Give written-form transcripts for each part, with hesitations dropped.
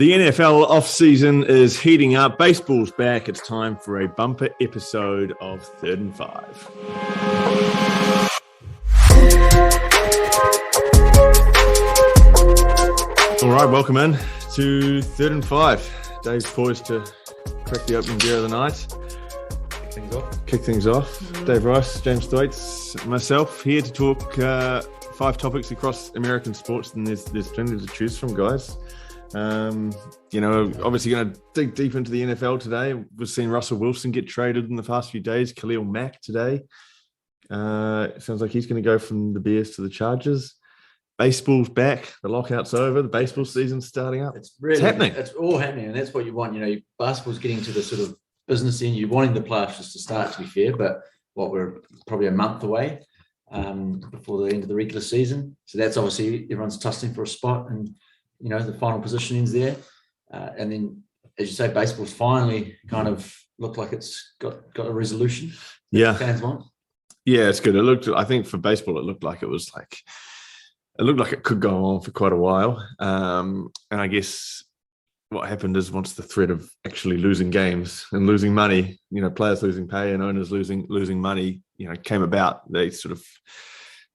The NFL off-season is heating up. Baseball's back. It's time for a bumper episode of 3rd and 5. All right, welcome in to 3rd and 5. Dave's poised to crack the opening beer of the night. Kick things off. Dave Rice, James Thwaites, myself here to talk 5 topics across American sports, and there's plenty to choose from, guys. Obviously going to dig deep into the NFL today. We've seen Russell Wilson get traded in the past few days. Khalil Mack today. It sounds like he's going to go from the Bears to the Chargers. Baseball's back. The lockout's over. The baseball season's starting up. It's happening. It's all happening, and that's what you want. Basketball's getting to the sort of business end. You're wanting the playoffs just to start, to be fair, but we're probably a month away before the end of the regular season. So that's obviously everyone's tussling for a spot, and the final positioning's there. And then, as you say, baseball's finally kind of looked like it's got a resolution. Yeah. Fans want. Yeah, it's good. I think for baseball, it looked like it could go on for quite a while. And I guess what happened is once the threat of actually losing games and losing money, players losing pay and owners losing money, came about, there's a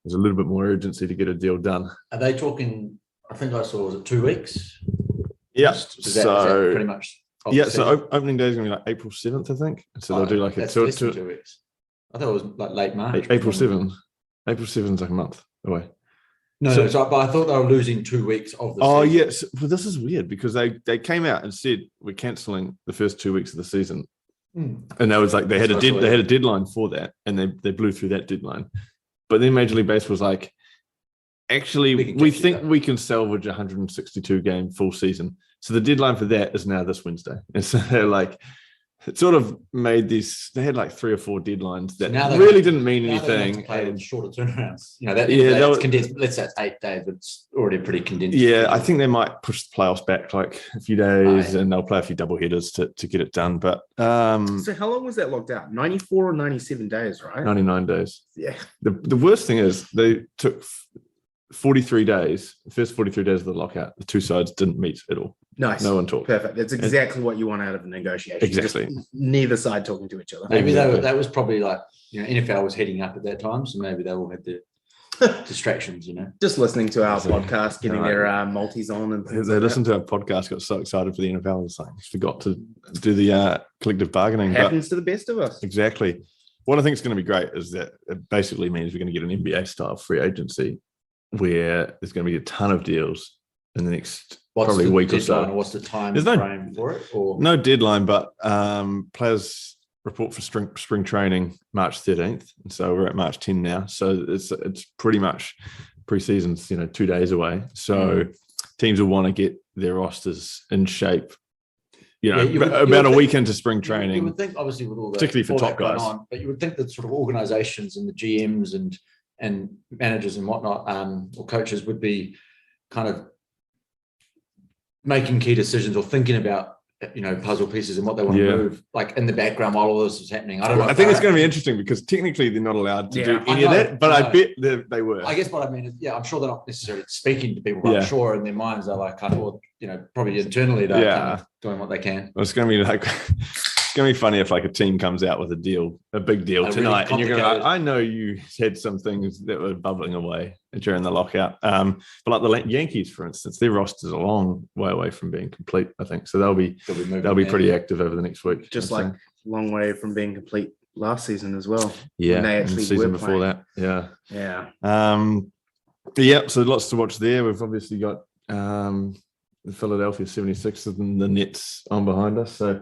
little bit more urgency to get a deal done. Are they talking, I think I saw, was it 2 weeks? Yeah. Is that pretty much? Yeah. So opening day is going to be like April 7th, I think. So they'll do like less than 2 weeks. I thought it was like late March. April 7th. April 7th is like a month away. But I thought they were losing 2 weeks of the season. Oh, yes. Well, this is weird because they came out and said we're cancelling the first 2 weeks of the season. And that was like they had a deadline for that, and they blew through that deadline. But then Major League Baseball was like, actually, we think we can salvage a 162 game full season. So the deadline for that is now this Wednesday. And so they're like, it sort of made these, they had like 3 or 4 deadlines that really didn't mean anything. Play with shorter turnarounds. That's condensed. Let's say it's 8 days, but it's already pretty condensed. Yeah, I think they might push the playoffs back like a few days, and they'll play a few double headers to get it done. But so how long was that locked out? 94 or 97 days, right? 99 days. Yeah. The worst thing is they took 43 days, the first 43 days of the lockout, the two sides didn't meet at all. Nice. No one talked. Perfect. That's exactly what you want out of a negotiation. Exactly. Just neither side talking to each other. Maybe that was probably like, NFL was heading up at that time, so maybe they all had the distractions, Just listening to our podcast, getting their multis on. And they listened to our podcast, got so excited for the NFL, and like, forgot to do the collective bargaining. Happens to the best of us. Exactly. What I think is going to be great is that it basically means we're going to get an NBA-style free agency where there's going to be a ton of deals in the next probably week or so. What's the time frame for it? Or? No deadline, but players report for spring training March 13th. And so we're at March 10 now. So it's pretty much pre-season's, 2 days away. So teams will want to get their rosters in shape, about a week into spring training. You would think, obviously, with all the particularly for top guys. But you would think that sort of organizations and the GMs and managers and whatnot, or coaches would be kind of making key decisions or thinking about, puzzle pieces and what they want to move, like in the background while all this is happening. I don't know. I think it's going to be interesting because technically they're not allowed to do any of that, but I bet they were. I guess what I mean is, I'm sure they're not necessarily speaking to people, but I'm sure in their minds they're like, probably internally they're kind of doing what they can. Well, it's going to be like... It's going to be funny if like a team comes out with a big deal tonight, really, and you're going to I know you had some things that were bubbling away during the lockout. But like the Yankees, for instance, their roster's a long way away from being complete, I think. So they'll be pretty active over the next week. Just like a long way from being complete last season as well. Yeah, they actually the season before that. Yeah. Yeah. So lots to watch there. We've obviously got the Philadelphia 76ers and the Nets on behind us. So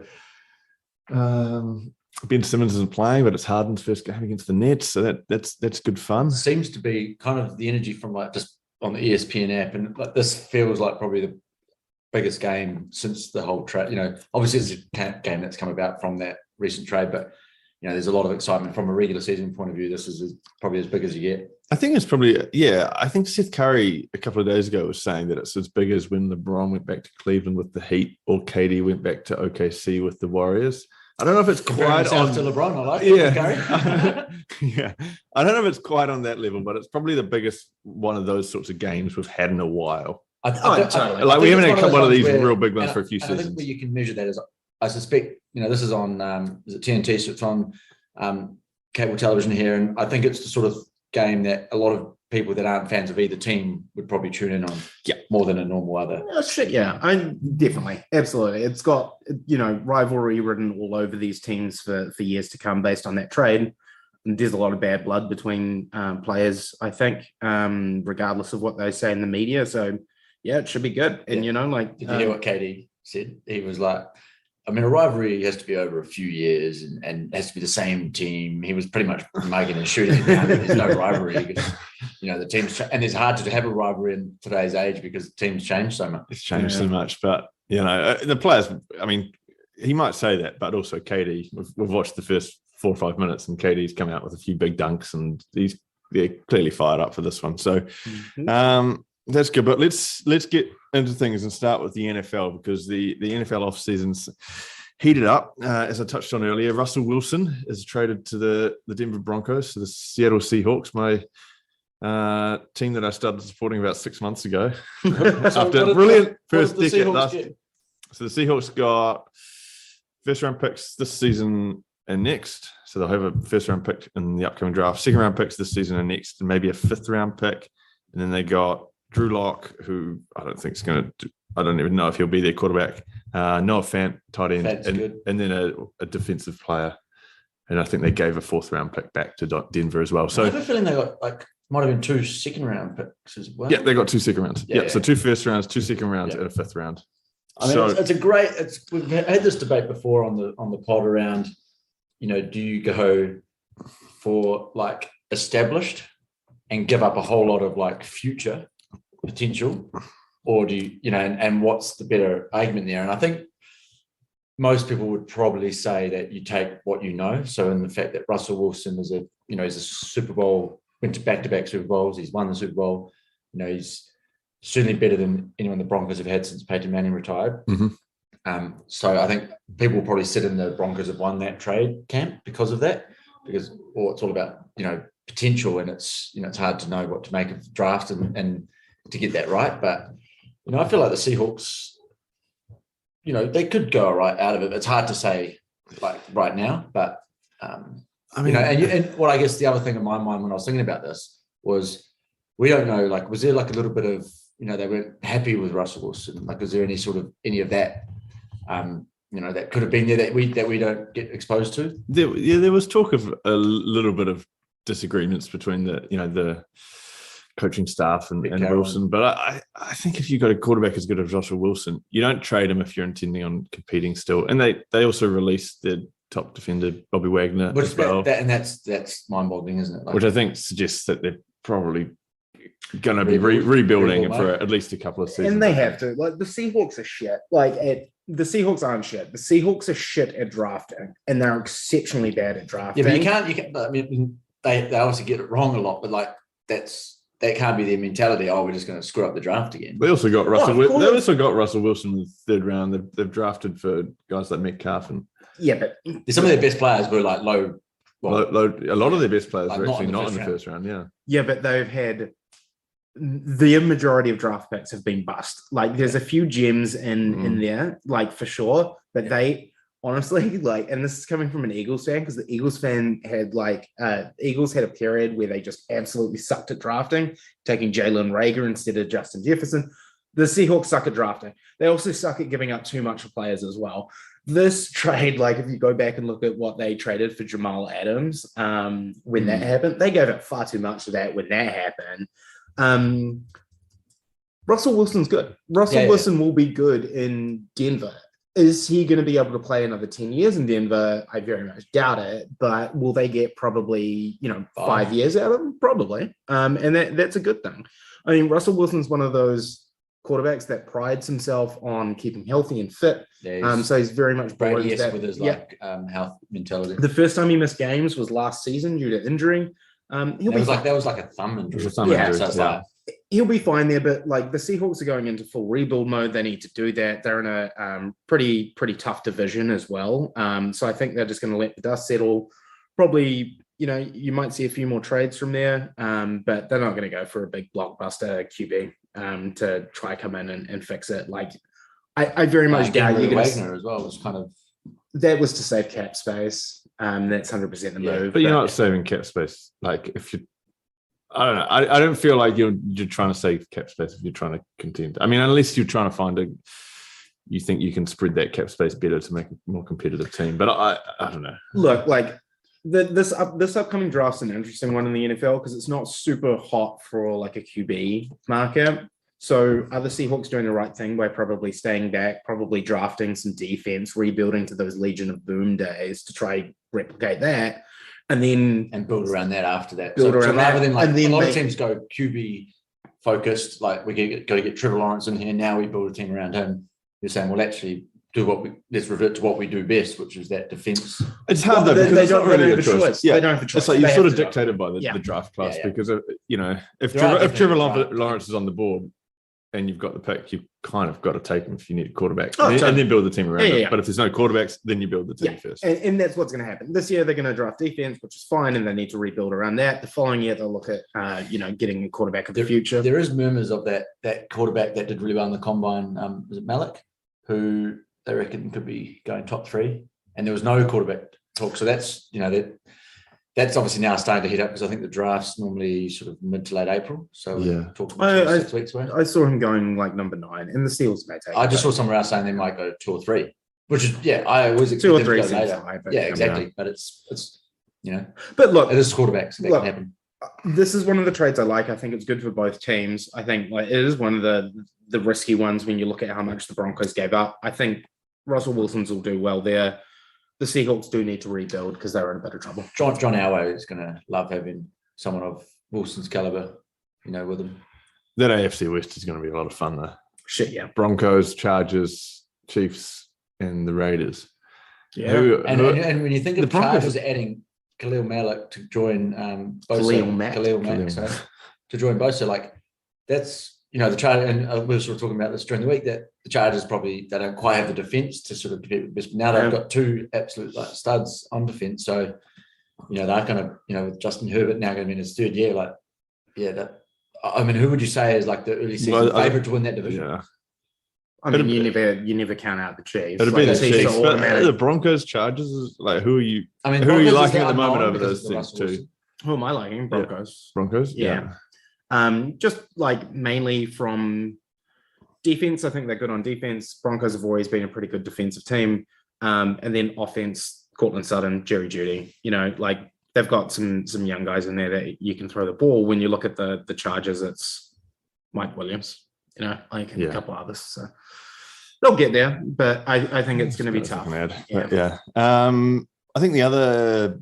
Ben Simmons isn't playing, but it's Harden's first game against the Nets, so that's good fun. Seems to be kind of the energy from like just on the ESPN app, and like this feels like probably the biggest game since the whole trade. Obviously it's a game that's come about from that recent trade, but there's a lot of excitement from a regular season point of view. This is probably as big as you get. I think it's probably, I think Seth Curry a couple of days ago was saying that it's as big as when LeBron went back to Cleveland with the Heat or KD went back to OKC with the Warriors. I don't know if it's quite on to LeBron. I like it. Yeah. I don't know if it's quite on that level, but it's probably the biggest one of those sorts of games we've had in a while. Totally. Like we haven't had one of these where, real big ones for a few I think seasons. where you can measure that is, I suspect, this is on is it TNT, so it's on cable television here, and I think it's the sort of game that a lot of people that aren't fans of either team would probably tune in on more than a normal other. Oh, shit, yeah, definitely, absolutely. It's got, rivalry written all over these teams for years to come based on that trade. And there's a lot of bad blood between players, I think, regardless of what they say in the media. So, yeah, it should be good. And, did you hear what KD said? He was like, a rivalry has to be over a few years and has to be the same team. He was pretty much mugging and shooting it down. There's no rivalry because, the teams, and it's hard to have a rivalry in today's age because the teams change so much. It's changed so much, but, the players, he might say that, but also KD, we've watched the first 4 or 5 minutes and KD's come out with a few big dunks and he's clearly fired up for this one. So that's good. But let's get into things and start with the NFL because the NFL off season's heated up. As I touched on earlier, Russell Wilson is traded to the Denver Broncos, to the Seattle Seahawks, my team that I started supporting about 6 months ago. After a brilliant first decade. So the Seahawks got first-round picks this season and next. So they'll have a first-round pick in the upcoming draft, second-round picks this season and next, and maybe a fifth-round pick. And then they got Drew Lock, who I don't think is going to – I don't even know if he'll be their quarterback. Noah Fant, tight end, and then a defensive player. And I think they gave a fourth-round pick back to Denver as well. So I have a feeling they got might have been 2 second-round picks as well. Yeah, they got 2 second rounds. Yeah. So 2 first rounds, 2 second rounds, and a fifth round. It's a great. We've had this debate before on the pod around. Do you go for established and give up a whole lot of future potential, or do you and what's the better argument there? And I think most people would probably say that you take what you know. So in the fact that Russell Wilson is he's a Super Bowl, went to back-to-back Super Bowls, he's won the Super Bowl. He's certainly better than anyone the Broncos have had since Peyton Manning retired. Mm-hmm. So I think people will probably sit in the Broncos have won that trade camp because of that, it's all about, potential, and it's hard to know what to make of the draft and to get that right. But, I feel like the Seahawks, they could go right out of it. It's hard to say right now, but, and what I guess the other thing in my mind when I was thinking about this was we don't know, was there a little bit of, they weren't happy with Russell Wilson? Is there any of that, that could have been there that we don't get exposed to? There was talk of a little bit of disagreements between the coaching staff and Wilson. But I think if you've got a quarterback as good as Russell Wilson, you don't trade him if you're intending on competing still. And they also released their top defender, Bobby Wagner, as well. That's mind-boggling, isn't it? Which I think suggests that they're probably going to be rebuilding for at least a couple of seasons. And they have to. The Seahawks are shit. The Seahawks aren't shit. The Seahawks are shit at drafting, and they're exceptionally bad at drafting. Yeah, but you can't. I mean, they obviously get it wrong a lot, but that can't be their mentality. Oh, we're just going to screw up the draft again. They also got Russell. They also got Russell Wilson in the third round. They've drafted for guys like Metcalf and but some of their best players were low. A lot of their best players were actually not in the first round. Yeah, but they've had the majority of draft picks have been bust. There's a few gems in there, for sure, but they honestly and this is coming from an Eagles fan because the Eagles fan had Eagles had a period where they just absolutely sucked at drafting, taking Jalen Reagor instead of Justin Jefferson. The Seahawks suck at drafting. They also suck at giving up too much for players as well. This trade, if you go back and look at what they traded for Jamal Adams when that happened, they gave up far too much of that when that happened. Russell Wilson's good. Russell Wilson will be good in Denver. Is he going to be able to play another 10 years in Denver? I very much doubt it. But will they get probably 5 years out of him? Probably. And that's a good thing. I mean, Russell Wilson's one of those quarterbacks that prides himself on keeping healthy and fit. So he's very much Brady with his health mentality. The first time he missed games was last season due to injury. That was like a thumb injury. He'll be fine there, but the Seahawks are going into full rebuild mode. They need to do that. They're in a pretty tough division as well. So I think they're just going to let the dust settle. Probably, you might see a few more trades from there, but they're not going to go for a big blockbuster QB. to try come in and fix it. Like, I very much doubt you're going Wagner as well was kind of that was to save cap space. That's 100% the move. But you're not saving cap space. Like if you, I don't know. I don't feel like you're trying to save cap space if you're trying to contend. I mean, unless you're trying to find you think you can spread that cap space better to make a more competitive team. But I don't know. Look, like this upcoming draft's an interesting one in the NFL because it's not super hot for like a QB market. So are the Seahawks doing the right thing by probably staying back, probably drafting some defense, rebuilding to those Legion of Boom days to try replicate that, and build around that after that. Build So rather than like a lot of teams go QB focused, like we got to get Trevor Lawrence in here. Now we build a team around him. You're saying, well, actually let's revert to what we do best, which is that defense. It's hard though, because they it's don't not really have a choice. Yeah, they don't have a choice. it's like you're sort of dictated by the draft class Yeah. because if There are Trevor definitely Lawrence is on the board and you've got the pick, you've kind of got to take him if you need a quarterback, Oh, and then build the team around it. Yeah. But if there's no quarterbacks, then you build the team first. And that's what's going to happen. This year, they're going to draft defense, which is fine, and they need to rebuild around that. The following year, they'll look at, getting a quarterback of the future. There is murmurs of that quarterback that did really well in the combine. Was it Malik, who they reckon could be going top 3, and there was no quarterback talk. So that's that's obviously now starting to heat up because I think the draft's normally sort of mid to late April. So we're talking 6 weeks away. I saw him going like number 9, and the Steelers may take. I just saw somewhere else saying they might go 2 or 3, which is I always expect 2 or them 3 to go later. high, Yeah, exactly. But it's But look, it is quarterbacks. So that can happen. This is one of the trades I like. I think it's good for both teams. I think like it is one of the risky ones when you look at how much the Broncos gave up. I think Russell Wilson's will do well there. The Seahawks do need to rebuild because they're in a bit of trouble. John Elway is going to love having someone of Wilson's caliber, with him. That AFC West is going to be a lot of fun though. Shit, yeah. Broncos, Chargers, Chiefs, and the Raiders. Yeah. And when you think of the Broncos Chargers adding Khalil Mack to join Khalil Mack. To join Bosa, like that's the Chargers, and we were sort of talking about this during the week that the Chargers probably they don't quite have the defense to sort of compete with this. But now they've got 2 absolute studs on defense, so they're going to with Justin Herbert now going to be in his 3rd year. Who would you say is like the early season favorite to win that division? Yeah. I mean, you never count out the Chiefs. It'll be the Chiefs. But automatic. the Broncos, Chargers, is like who are you? I mean, who are you Broncos liking is at the moment unknown over because those of the teams Russell too? Wilson. Who am I liking? Broncos. Broncos, Yeah. Just like mainly from defense, I think they're good on defense. Broncos have always been a pretty good defensive team. And then offense, Cortland Sutton, Jerry Jeudy, like they've got some young guys in there that you can throw the ball. When you look at the Chargers, it's Mike Williams, a couple others. So they'll get there, but I think it's going to be tough. I think the other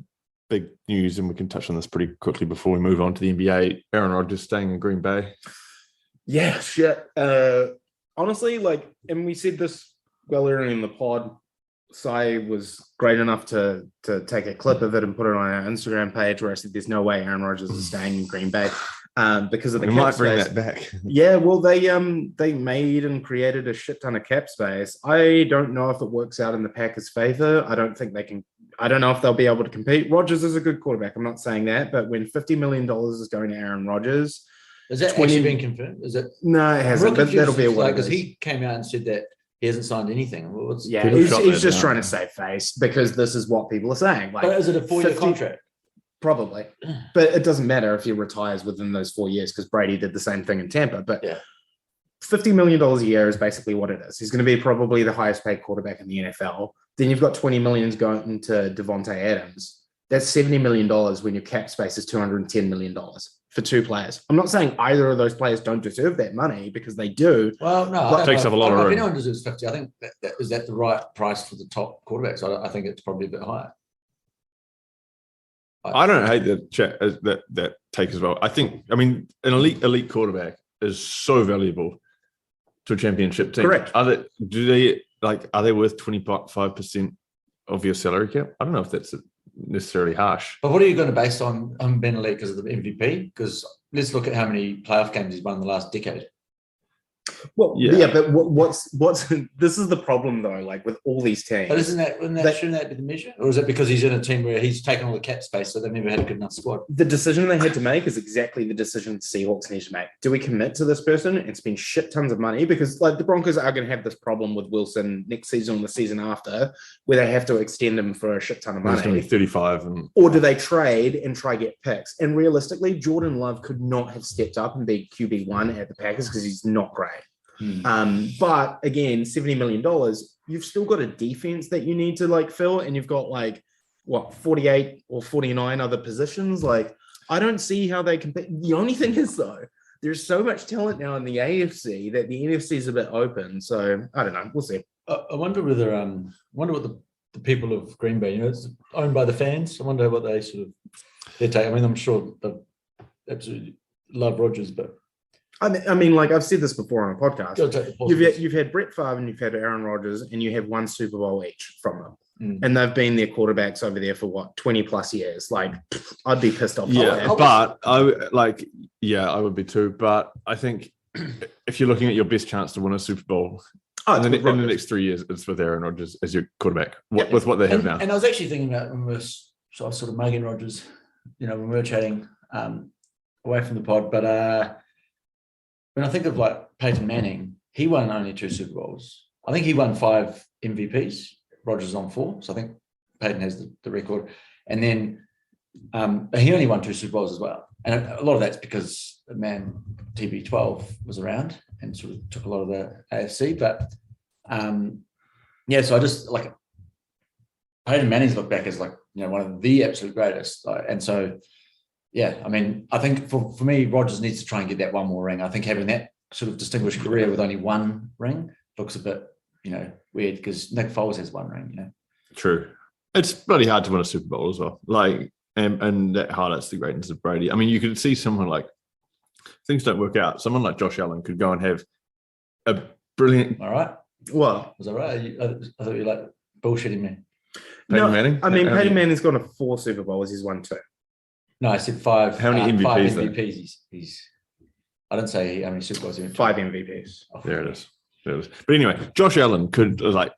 big news, and we can touch on this pretty quickly before we move on to the NBA, Aaron Rodgers staying in Green Bay. Yeah, shit. Honestly, and we said this earlier in the pod, Sai was great enough to take a clip of it and put it on our Instagram page where I said there's no way Aaron Rodgers is staying in Green Bay because of the we cap might bring space. that back. Yeah, well, they made and created a shit ton of cap space. I don't know if it works out in the Packers' favor. I don't think they can. I don't know if they'll be able to compete. Rodgers is a good quarterback. I'm not saying that, but when $50 million is going to Aaron Rodgers, has that actually been confirmed? Is it? No, it hasn't. But that'll be a way because he came out and said that he hasn't signed anything. He's just trying to save face because this is what people are saying. But is it a 4-year contract? Probably, but it doesn't matter if he retires within those 4 years because Brady did the same thing in Tampa. But $50 million a year is basically what it is. He's going to be probably the highest paid quarterback in the NFL. Then you've got $20 million going to Devontae Adams. That's $70 million when your cap space is $210 million for 2 players. I'm not saying either of those players don't deserve that money because they do. Well, no, it takes up a lot of room. If anyone deserves 50, I think is that the right price for the top quarterbacks. I think it's probably a bit higher. I don't hate that take as well. I mean, an elite quarterback is so valuable to a championship team. Correct. Are they worth 25% of your salary cap? I don't know if that's necessarily harsh. But what are you going to base on Ben elite because of the MVP? Because let's look at how many playoff games he's won in the last decade. Well, but what's this is the problem though, like with all these teams. But shouldn't that be the measure? Or is it because he's in a team where he's taken all the cap space, so they've never had a good enough squad? The decision they had to make is exactly the decision the Seahawks need to make. Do we commit to this person and spend shit tons of money? Because like the Broncos are going to have this problem with Wilson next season or the season after, where they have to extend him for a shit ton of money. He's going to be 35. Or do they trade and try get picks? And realistically, Jordan Love could not have stepped up and be QB1 at the Packers because he's not great. But again, $70 million, you've still got a defense that you need to like fill, and you've got like 48 or 49 other positions. Like, I don't see how they compete. The only thing is though, there's so much talent now in the AFC that the NFC is a bit open. So I don't know. We'll see. I wonder whether what the people of Green Bay, it's owned by the fans. I wonder what they sort of their take. I mean, I'm sure they absolutely love Rodgers, but I mean, like I've said this before on a podcast. You've had Brett Favre and you've had Aaron Rodgers, and you have one Super Bowl each from them, and they've been their quarterbacks over there for 20 plus years. Like, I'd be pissed off. Yeah, but I would be too. But I think if you're looking at your best chance to win a Super Bowl in the next 3 years, it's with Aaron Rodgers as your quarterback with what they have now. And I was actually thinking about when we were sort of mugging Rodgers, when we were chatting away from the pod, but. When I think of like Peyton Manning, he won only 2 Super Bowls. I think he won 5 MVPs. Rodgers on 4. So I think Peyton has the record. And then he only won 2 Super Bowls as well. And a lot of that's because the man TB12 was around and sort of took a lot of the AFC. But so I just like Peyton Manning's looked back as like, one of the absolute greatest. And so, yeah, I mean, I think for me, Rodgers needs to try and get that one more ring. I think having that sort of distinguished career with only 1 ring looks a bit, weird because Nick Foles has 1 ring, True. It's bloody hard to win a Super Bowl as well. Like, and that highlights the greatness of Brady. I mean, you could see someone like, things don't work out. Someone like Josh Allen could go and have a brilliant... All right. Well, was that right? I thought you were like bullshitting me. Peyton Manning? I mean, Peyton Manning's gone to 4 Super Bowls. He's won 2. No, I said 5. How many MVPs? 5 MVPs. He's. I didn't say how many Super Bowls. 5 MVPs. Oh, there it is. But anyway, Josh Allen could like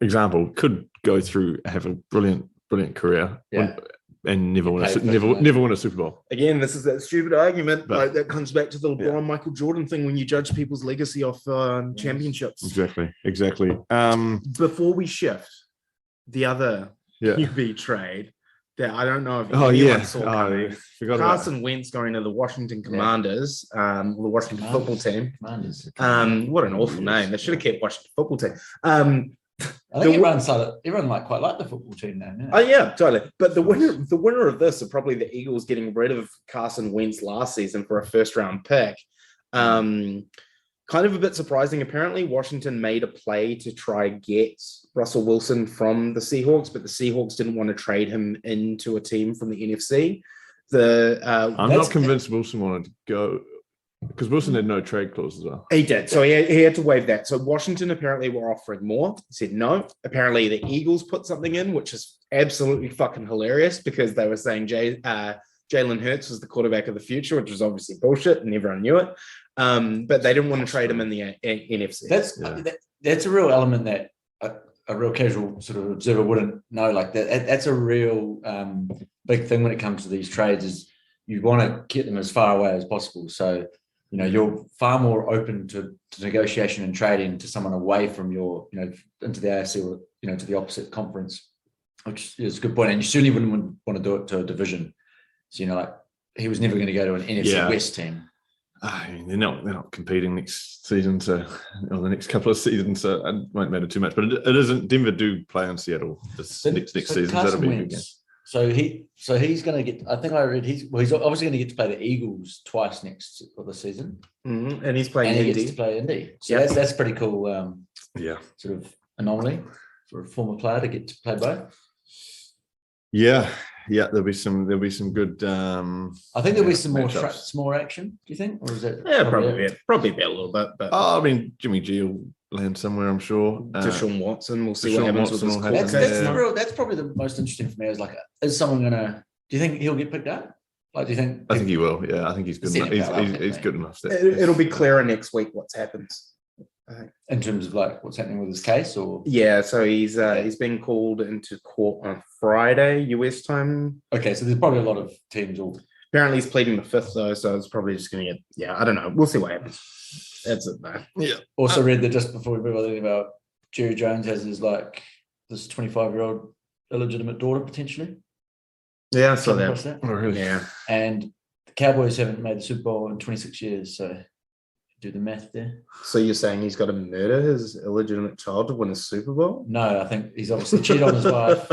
example could go through, have a brilliant career, and never win a Super Bowl. Again, this is that stupid argument. But, that comes back to the LeBron Michael Jordan thing when you judge people's legacy off championships. Exactly. Before we shift, the other QB trade. that I don't know if anyone saw coming. Carson Wentz going to the Washington Commanders, the Washington football team. Commanders. What an awful name. They should have kept Washington football team. I think everyone might quite like the football team now. Oh yeah, totally. But the winner of this are probably the Eagles getting rid of Carson Wentz last season for a first-round pick. Kind of a bit surprising. Apparently, Washington made a play to try get Russell Wilson from the Seahawks, but the Seahawks didn't want to trade him into a team from the NFC. I'm not convinced Wilson wanted to go because Wilson had no trade clause as well. He did. So he had to waive that. So Washington apparently were offering more. He said no. Apparently, the Eagles put something in, which is absolutely fucking hilarious because they were saying Jalen Hurts was the quarterback of the future, which was obviously bullshit and everyone knew it. But they didn't want to trade him in the NFC. That's a real element that a real casual sort of observer wouldn't know. Like that's a real big thing when it comes to these trades is you want to get them as far away as possible. So, you're far more open to negotiation and trading to someone away from your, into the AFC or, to the opposite conference, which is a good point. And you certainly wouldn't want to do it to a division. So, like he was never going to go to an NFC West team. I mean, they're not competing next season, or the next couple of seasons, so it won't matter too much. But it isn't. Denver do play in Seattle next season. So that'll be a good game. So he's going to get. I think I read he's obviously going to get to play the Eagles twice next of the season, and he's playing Indy. He gets to play Indy. So that's pretty cool. Sort of anomaly for a former player to get to play both. Yeah. Yeah, there'll be some good. I think there'll be some more action. Do you think, or is it? Yeah, probably be a little bit. But I mean, Jimmy G will land somewhere, I'm sure. Deshaun Watson, we'll see what happens with this. That's probably the most interesting for me. Is someone gonna? Do you think he'll get picked up? Like, do you think? I think he will. Yeah, I think he's good enough. He's good enough. It'll be clearer next week what's happened. In terms of like what's happening with his case, or yeah, so he's been called into court on Friday, US time. Okay, so there's probably a lot of teams all. Apparently, he's pleading the fifth though, so it's probably just going to get. Yeah, I don't know. We'll see what happens. That's it, though. Yeah. Also read that just before we move on about Jerry Jones has his like this 25-year-old illegitimate daughter potentially. Yeah, I saw Come across that. Oh, really? Yeah. And the Cowboys haven't made the Super Bowl in 26 years, so do the math there. So you're saying he's got to murder his illegitimate child to win a Super Bowl? No, I think he's obviously cheated on his wife.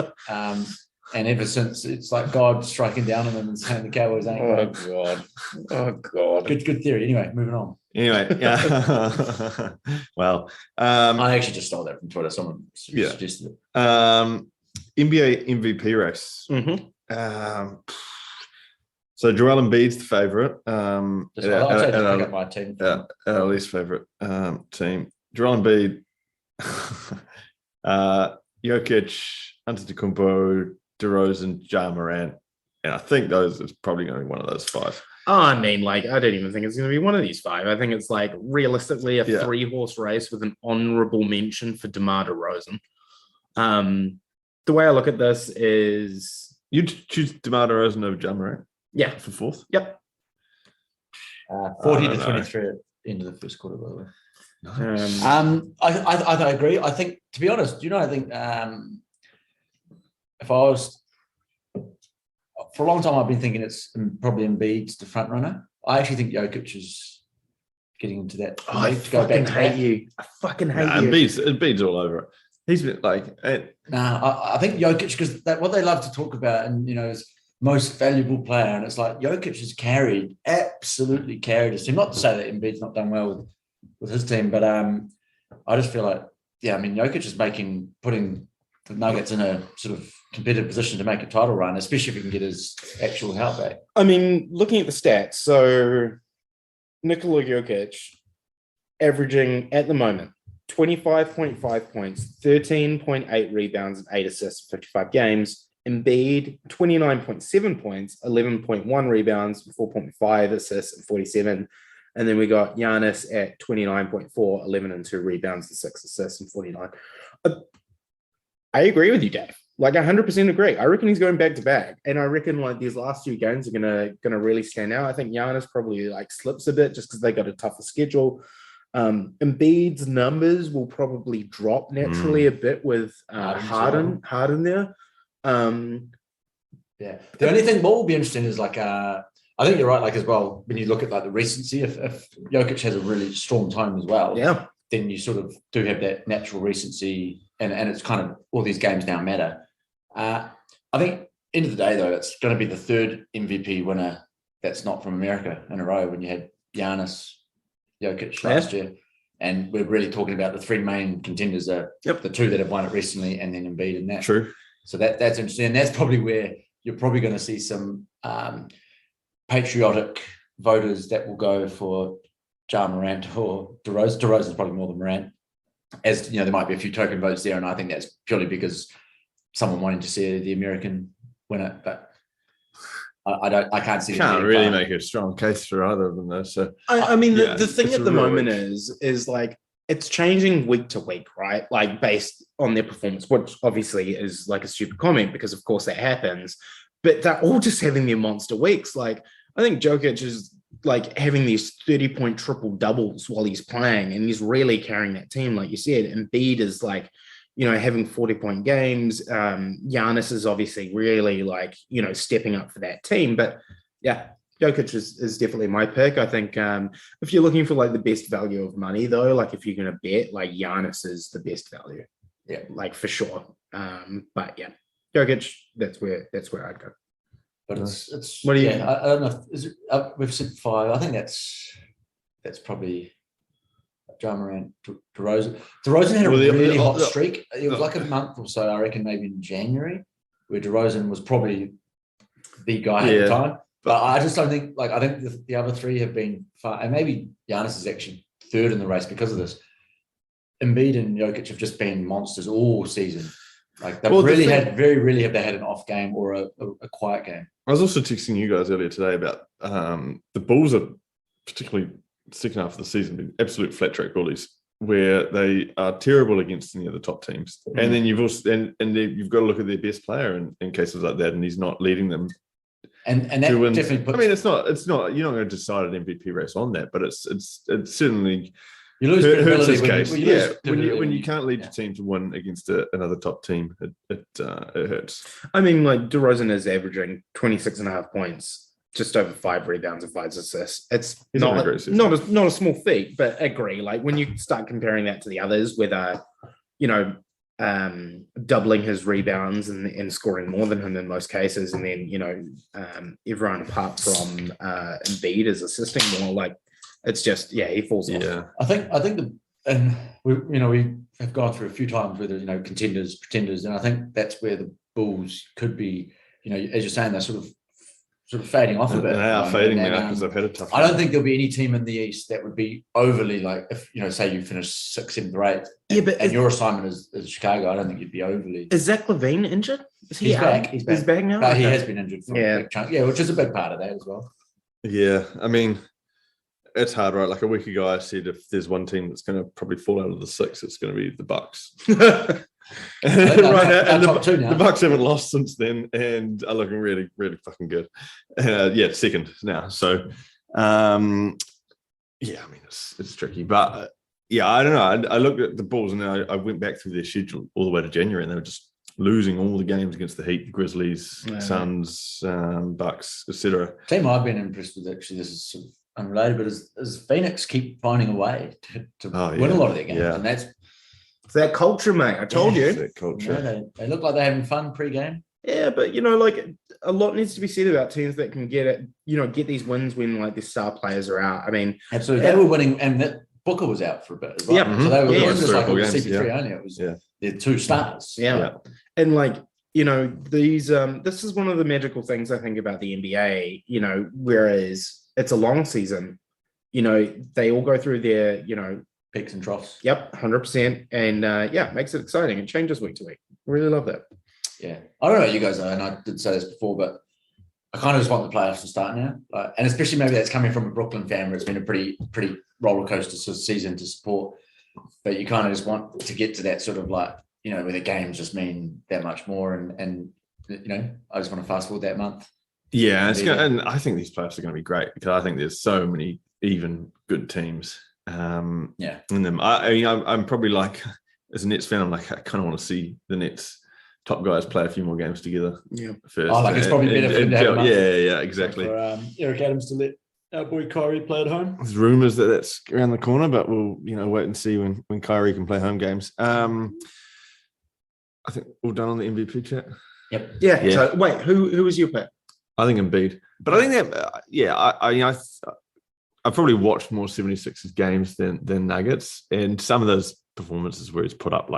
And ever since, it's like God striking down on him and saying the Cowboys ain't. Oh God! Oh God! Good theory. Anyway, moving on. Anyway, yeah. Well, I actually just stole that from Twitter. Someone suggested it. NBA MVP race. Mm-hmm. So Joel Embiid's the favorite. I'll pick up my team. Our least favorite team. Joel Embiid, Jokic, Antetekounmpo, DeRozan, Ja Morant, and I think those is probably going to be one of those five. I mean, like, I don't even think it's going to be one of these five. I think it's like realistically a 3-horse race with an honorable mention for DeMar DeRozan. The way I look at this is you'd choose DeMar DeRozan over Ja Morant. Yeah, for fourth. Yep. 40 to 23 at the end of the first quarter, by the way. Nice. I agree. I think, to be honest, I think if I was for a long time, I've been thinking it's probably Embiid's the front runner. I actually think Jokic is getting into that. I fucking hate you. I fucking hate you. Embiid's all over it. He's been like, I think Jokic, because what they love to talk about, and is most valuable player, and it's like Jokic has absolutely carried his team. Not to say that Embiid's not done well with his team, but I just feel like, Jokic is putting the Nuggets in a sort of competitive position to make a title run, especially if he can get his actual help back. I mean, looking at the stats, so Nikola Jokic averaging at the moment 25.5 points, 13.8 rebounds, and 8 assists in 55 games. Embiid, 29.7 points, 11.1 rebounds, 4.5 assists, and 47. And then we got Giannis at 29.4, 11 and 2 rebounds, and 6 assists, and 49. I agree with you, Dave. Like 100% agree. I reckon he's going back to back, and I reckon like these last 2 games are gonna really stand out. I think Giannis probably like slips a bit just because they got a tougher schedule. Embiid's numbers will probably drop naturally a bit with Harden there. The only thing what will be interesting is like I think you're right, like as well, when you look at like the recency, if Jokic has a really strong time as well, then you sort of do have that natural recency, and it's kind of all these games now matter. I think end of the day though, it's going to be the third MVP winner that's not from America in a row, when you had Giannis, Jokic last year, and we're really talking about the 3 main contenders are the 2 that have won it recently, and then Embiid and that. True. So that's interesting, and that's probably where you're probably going to see some patriotic voters that will go for Ja Morant or DeRozan. DeRozan is probably more than Morant. As there might be a few token votes there, and I think that's purely because someone wanting to see the American win it. But I can't see. Can't really make a strong case for either of them though. So I mean, the thing at the moment is like it's changing week to week, right? Like based on their performance, which obviously is like a stupid comment because of course that happens. But they're all just having their monster weeks. Like I think Jokic is like having these 30-point triple doubles while he's playing, and he's really carrying that team, like you said. Embiid is like, having 40-point games. Giannis is obviously really like, stepping up for that team. But yeah, Jokic is definitely my pick. I think if you're looking for like the best value of money though, like if you're going to bet, like Giannis is the best value. Yeah, like for sure. But yeah, Jokic, that's where I'd go. But it's what do you? I don't know. Is it, we've said 5. I think that's probably Ja Morant, DeRozan. DeRozan had a really hot streak. It was like a month or so, I reckon, maybe in January, where DeRozan was probably the guy at the time. But I just don't think, I think the other 3 have been far, and maybe Giannis is actually 3rd in the race because of this. Embiid and Jokic have just been monsters all season. Like they've very rarely have they had an off game or a quiet game. I was also texting you guys earlier today about the Bulls are particularly second half of the season been absolute flat track bullies, where they are terrible against any of the top teams. And then you've also you've got to look at their best player in cases like that, and he's not leading them. And that definitely puts, I mean, it's not you're not going to decide an MVP race on that, but it's certainly you lose hurts his credibility case. when you can't lead your team to win against another top team, it hurts. I mean, like DeRozan is averaging 26.5 points, just over 5 rebounds and 5 assists. It's not a small feat, but agree. Like when you start comparing that to the others, whether doubling his rebounds and scoring more than him in most cases, and then everyone apart from Embiid is assisting more. Like it's just he falls off. Yeah, I think and we have gone through a few times whether contenders, pretenders, and I think that's where the Bulls could be. As you're saying, they're sort of fading off a bit. They are fading now because they've had a tough. I don't think there'll be any team in the East that would be overly like if say you finish 6th, 7th, or 8th. And your assignment is Chicago. I don't think you'd be overly. Is Zach LaVine injured? He's back. He's back now. But he has been injured for a big chunk. Yeah, which is a big part of that as well. Yeah, I mean, it's hard, right? Like a week ago, I said if there's one team that's going to probably fall out of the 6, it's going to be the Bucks. The Bucks haven't lost since then and are looking really, really fucking good. Second now. So, I mean, it's tricky, but I don't know. I looked at the Bulls and I went back through their schedule all the way to January, and they were just losing all the games against the Heat, the Grizzlies, Suns, Bucks, etc. Team I've been impressed with, actually, this is sort of unrelated, but is Phoenix keep finding a way to win a lot of their games, and that's. It's that culture, mate. I told you. That culture. They look like they're having fun pre-game. Yeah, but like a lot needs to be said about teams that can get these wins when like the star players are out. I mean, absolutely, they were winning, and that Booker was out for a bit as well. Yeah, so they were just like CP3 only. It was their 2 stars. Yeah, and like these this is one of the magical things I think about the NBA. Whereas it's a long season, they all go through their peaks and troughs. Yep, 100%. And it makes it exciting. It changes week to week. Really love that. Yeah. I don't know what you guys are, and I did say this before, but I kind of just want the playoffs to start now. And especially maybe that's coming from a Brooklyn fan where it's been a pretty roller coaster sort of season to support. But you kind of just want to get to that sort of where the games just mean that much more. And I just want to fast forward that month. Yeah, and I think these playoffs are going to be great because I think there's so many even good teams. In them. I'm probably like, as a Nets fan, I'm like, I kind of want to see the Nets top guys play a few more games together. Yeah, first. It's probably better for them to have a month. Yeah, exactly. For Eric Adams to let our boy Kyrie play at home. There's rumours that that's around the corner, but we'll wait and see when Kyrie can play home games. I think all done on the MVP chat. Yep. Yeah. So wait, who was your pick? I think Embiid, but I think that I've probably watched more 76ers games than Nuggets, and some of those performances where he's put up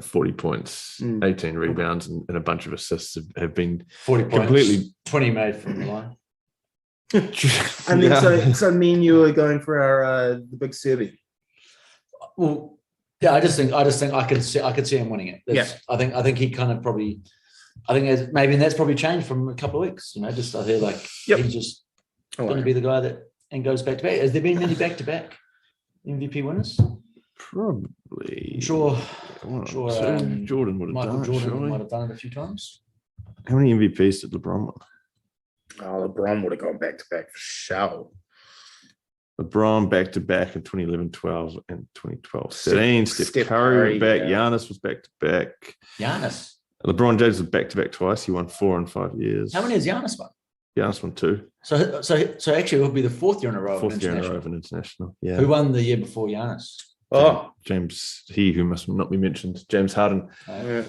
40 points, 18 rebounds, and a bunch of assists have been 40 points, completely 20 made from the line. And then so me and you are going for our the big survey. Well, yeah, I just think I could see him winning it. I think he kind of probably. I think maybe that's probably changed from a couple of weeks. Just I feel like he's just going to be the guy that. And goes back to back. Has there been many back to back MVP winners? Probably. Sure. Jordan would have Michael done it. Jordan might have done it a few times. How many MVPs did LeBron win? Oh, LeBron would have gone back to back for sure. LeBron back to back in 2011, 12, and 2012. 13. Steph Curry back. Giannis was back to back. Giannis. LeBron James was back to back twice. He won 4 in 5 years. How many has Giannis won? Giannis won 2. So actually, it would be the 4th year in a row. Of an international. Yeah. Who won the year before Giannis? James, he who must not be mentioned, James Harden.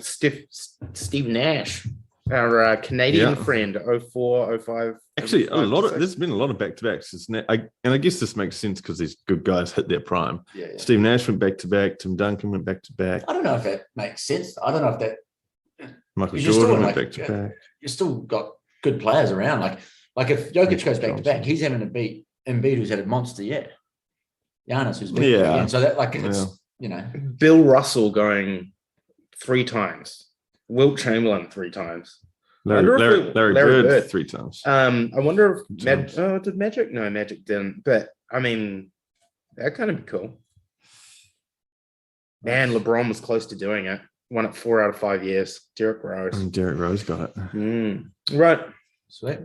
Steve Nash, our Canadian friend, 04, 05. Actually, there's been a lot of back-to-backs. I guess this makes sense because these good guys hit their prime. Yeah. Steve Nash went back-to-back. Tim Duncan went back-to-back. I don't know if that makes sense. I don't know if that. Michael Jordan went back-to-back. You still got good players around. Like if Jokic goes back-to-back, he's having to beat Embiid, who's had a monster year. Giannis, who's been again. So that it's Bill Russell going 3 times, Wilt Chamberlain 3 times. Larry Bird 3 times. I wonder if Times. did Magic? No, Magic didn't. But I mean, that kind of be cool. Man, LeBron was close to doing it. Won it 4 out of 5 years. Derrick Rose. And Derrick Rose got it. Right. Sweet.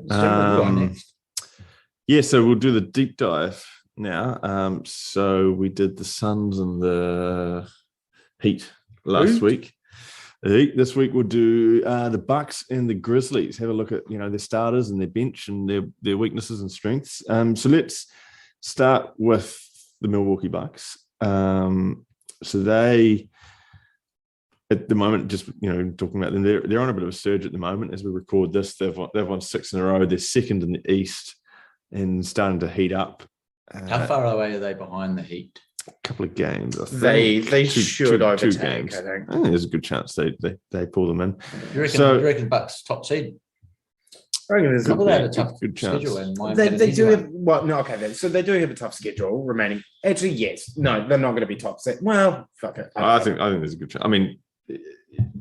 Yeah, so we'll do the deep dive now. So we did the Suns and the Heat last week. This week we'll do the Bucks and the Grizzlies. Have a look at their starters and their bench and their weaknesses and strengths. So let's start with the Milwaukee Bucks. So they, at the moment, just talking about them, they're on a bit of a surge at the moment as we record this. They've won 6 in a row. They're second in the East and starting to heat up. How far away are they behind the Heat? A couple of games. I think. They should overtake. 2 games. I think. There's a good chance they pull them in. You reckon Bucks top seed? I reckon there's They have a tough good chance. schedule. And they do have so they do have a tough schedule remaining. Actually, yes. No, they're not going to be top set. Well, fuck it. I think there's a good chance. I mean,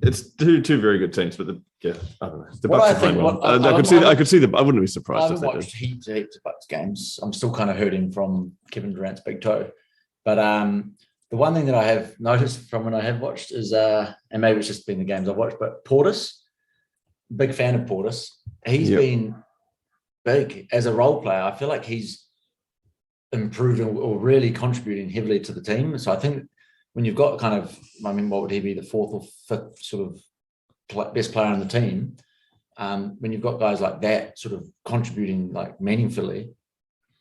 it's two very good teams, but I don't know. The Bucks are playing well. I could see I wouldn't be surprised. I haven't watched heaps of Bucks games. I'm still kind of hurting from Kevin Durant's big toe. But the one thing that I have noticed from when I have watched is, and maybe it's just been the games I've watched, but Portis, big fan of Portis. He's been big as a role player. I feel like he's improving or really contributing heavily to the team. So I think when you've got what would he be, the 4th or 5th sort of best player on the team? When you've got guys like that sort of contributing like meaningfully,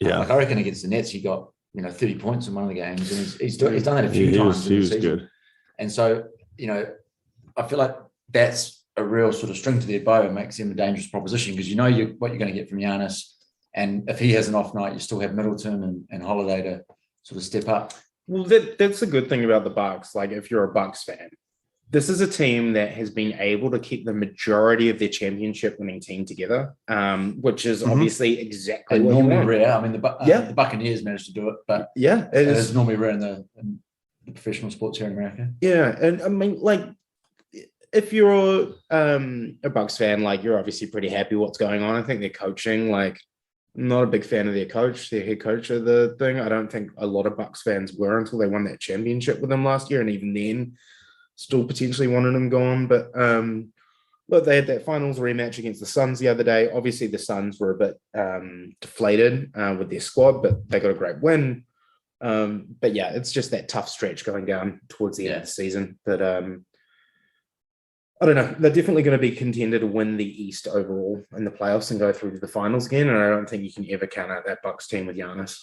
I reckon against the Nets he got 30 points in one of the games, and he's done that a few times. He was good, and so I feel like that's a real sort of string to their bow and makes him a dangerous proposition because what you're going to get from Giannis, and if he has an off night, you still have Middleton and Holiday to sort of step up. Well, that's the good thing about the Bucks. Like, if you're a Bucks fan, this is a team that has been able to keep the majority of their championship-winning team together, which is obviously exactly what normally rare. I mean, the Buccaneers managed to do it, but it is normally rare in the professional sports here in America. Yeah, and I mean, like, if you're a Bucks fan, like, you're obviously pretty happy what's going on. I think they're coaching, like, I'm not a big fan of their coach, their head coach of the thing. I don't think a lot of Bucks fans were until they won that championship with them last year, and even then, still potentially wanted him gone. But look, they had that finals rematch against the Suns the other day. Obviously, the Suns were a bit deflated with their squad, but they got a great win. But yeah, it's just that tough stretch going down towards the end of the season. But I don't know. They're definitely going to be contender to win the East overall in the playoffs and go through to the finals again. And I don't think you can ever count out that Bucks team with Giannis.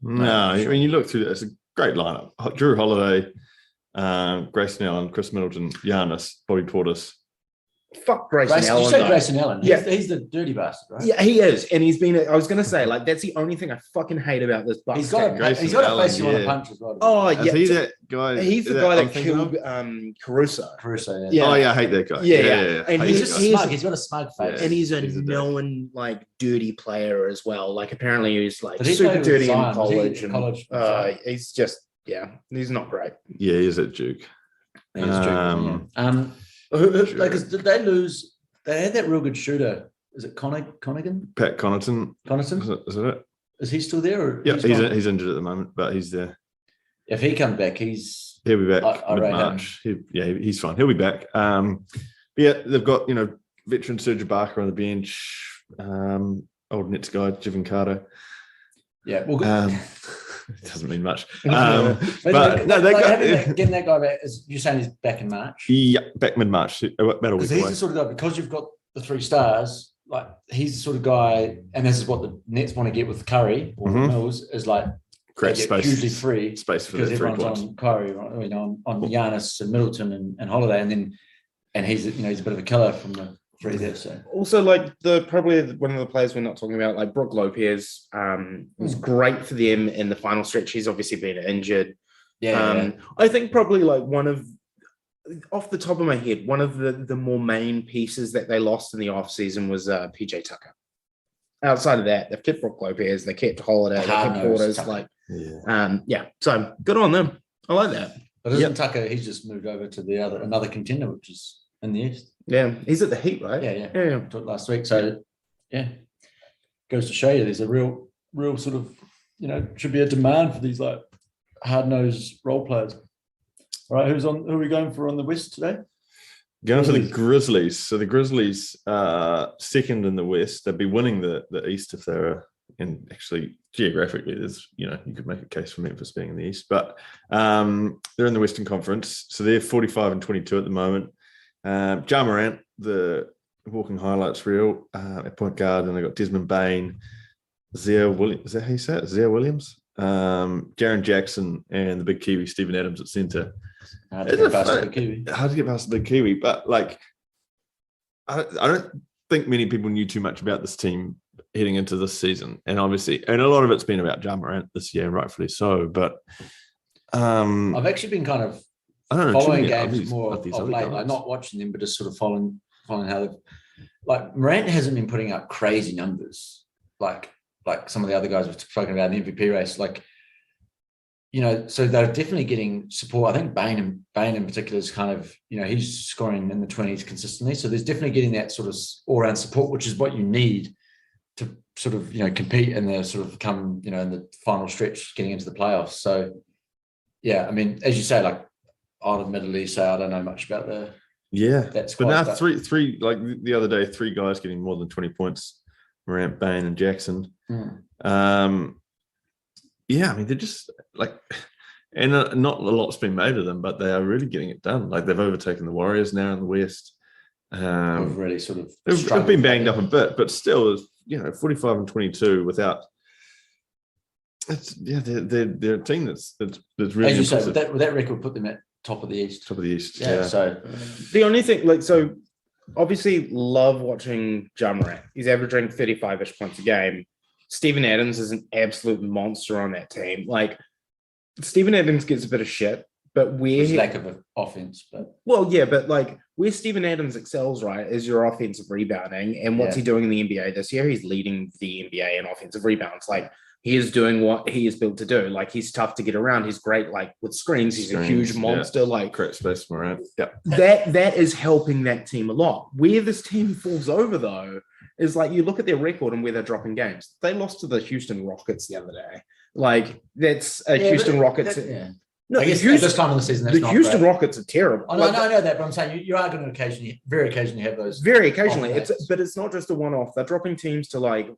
No, I mean, you look through it's a great lineup. Drew Holiday, Grayson Allen, Chris Middleton, Giannis, Bobby Portis. Fuck Grayson Allen. You say Grayson Allen. Yeah. He's the dirty bastard, right? Yeah, he is. And he's been, I was going to say, like, that's the only thing I fucking hate about this Bucks He's got to face you on a punch as well. Oh, yeah. Is he that guy? He's the guy that killed Caruso. Caruso, yeah. Oh, yeah, I hate that guy. Yeah. And he's just smug. He's got a smug face. And he's a known, like, dirty player as well. Like, apparently he's, like, super dirty in college. He's just, he's not great. Yeah, he's a Duke. Did they lose? They had that real good shooter. Is it Connaughton? Pat Connaughton. Is it? Is he still there? Or he's injured at the moment, but he's there. If he comes back, he'll be back mid-March. He's fine. He'll be back. They've got veteran Serge Ibaka on the bench. Old Nets guy Jevon Carter. Yeah, well, good. It doesn't mean much. But no, getting that guy back, you're saying he's back in March? Yeah, back mid-March. Because he's the sort of guy, because you've got the 3 stars, like, he's the sort of guy, and this is what the Nets want to get with Curry or Mills, is like, create space, hugely free space for because the 3 everyone's points. on Curry, on Giannis and Middleton and Holiday, and he's he's a bit of a killer from the 3 there. So also, like, probably one of the players we're not talking about, like Brook Lopez, was great for them in the final stretch. He's obviously been injured. I think probably, like, off the top of my head, one of the more main pieces that they lost in the offseason was PJ Tucker. Outside of that, they've kept Brook Lopez, they kept Holiday, they kept Portis. So good on them. I like that. But isn't Tucker? He's just moved over to another contender, which is in the East. Yeah, he's at the Heat, right? Yeah. Talked last week. So, yeah, goes to show you there's a real sort of, should be a demand for these like hard-nosed role players. All right, who are we going for on the West today? Going for the Grizzlies. So the Grizzlies are second in the West. They'd be winning the East if they were, and actually geographically, there's, you could make a case for Memphis being in the East, but they're in the Western Conference. So they're 45-22 at the moment. Ja Morant, the walking highlights reel at point guard, and they've got Desmond Bain, Zia Williams. Is that how you say it? Zia Williams, Jaren Jackson, and the big Kiwi Steven Adams at center. Hard to get past the big Kiwi. Hard to get past the big Kiwi, but like, I don't think many people knew too much about this team heading into this season, and obviously, and a lot of it's been about Ja Morant this year, and rightfully so. But I've actually been kind of following games more of late, like not watching them, but just sort of following how they've. Like Morant hasn't been putting up crazy numbers, like some of the other guys we've spoken about in the MVP race, like. So they're definitely getting support. I think Bain in particular is kind of, he's scoring in the 20s consistently. So there's definitely getting that sort of all-round support, which is what you need to sort of, compete and the sort of come, in the final stretch, getting into the playoffs. So, yeah, I mean, as you say, like, I'll admittedly say I don't know much about that squad. But now three, like the other day, 3 guys getting more than 20 points, Morant, Bain, and Jackson. Yeah, I mean, they're just like, and not a lot's been made of them, but they are really getting it done. Like they've overtaken the Warriors now in the West. They've really sort of they've been banged up a bit, but still, 45-22 without. They're a team that's really. As you say, would that record put them at top of the East? Top of the East, yeah. So the only thing, obviously love watching Ja Morant. He's averaging 35-ish points a game. Steven Adams is an absolute monster on that team. Like, Steven Adams gets a bit of shit, but where lack of an offense, but like where Steven Adams excels, right, is your offensive rebounding. And what's he doing in the NBA this year? He's leading the NBA in offensive rebounds. Like, he is doing what he is built to do. Like, he's tough to get around. He's great, like with screens. He's a huge monster. Like, correct space, Morant. Yeah, that is helping that team a lot. Where this team falls over, though, is like you look at their record and where they're dropping games. They lost to the Houston Rockets the other day. Like, that's a Houston Rockets. No, I guess at this time of the season, that's the Houston Rockets are terrible. I know that, but I'm saying you are going to very occasionally have those. Very occasionally, but it's not just a one-off. They're dropping teams to like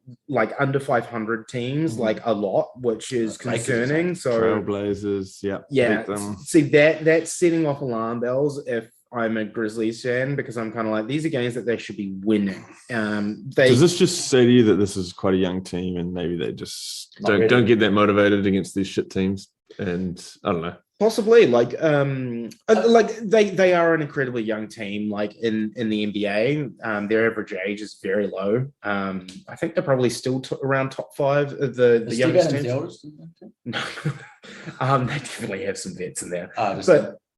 under 500 teams, like a lot, which is concerning. So Trailblazers, See that's setting off alarm bells if I'm a Grizzlies fan, because I'm kind of like, these are games that they should be winning. Does this just say to you that this is quite a young team and maybe they just don't get that motivated against these shit teams? And I don't know. Possibly, like they are an incredibly young team. Like in the NBA, their average age is very low. I think they're probably still around top 5 of the youngest teams. No, they definitely have some vets in there.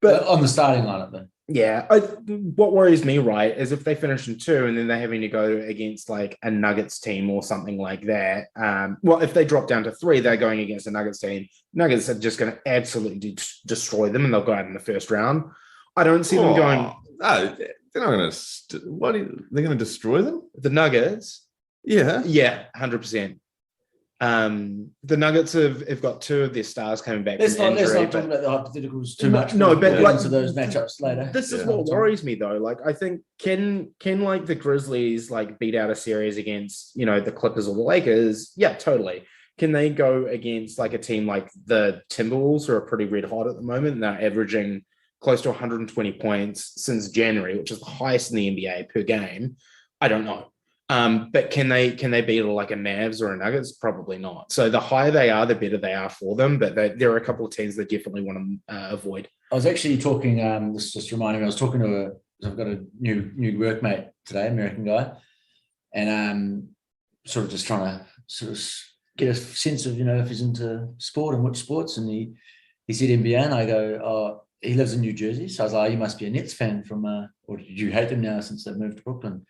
But on the starting lineup, then. Yeah, what worries me, right, is if they finish in 2 and then they're having to go against like a Nuggets team or something like that. If they drop down to 3, they're going against a Nuggets team. Nuggets are just going to absolutely destroy them, and they'll go out in the first round. I don't see them going. No, they're not going to. They're going to destroy them? The Nuggets. Yeah, 100%. The Nuggets have got 2 of their stars coming back. Let's not talk about the hypotheticals too much. No, but like into those matchups later. This is what worries me though. Like, I think can like the Grizzlies like beat out a series against the Clippers or the Lakers? Yeah, totally. Can they go against like a team like the Timberwolves, who are pretty red hot at the moment and they're averaging close to 120 points since January, which is the highest in the NBA per game? I don't know. But can they beat like a Mavs or a Nuggets? Probably not. So the higher they are, the better they are for them. But there are a couple of teams that definitely want to avoid. I was actually talking. This just reminded me. I was talking to I've got a new workmate today, American guy, and sort of just trying to sort of get a sense of if he's into sport and which sports. And he said NBA, and I go, oh, he lives in New Jersey. So I was like, oh, you must be a Nets fan from, or did you hate them now since they've moved to Brooklyn?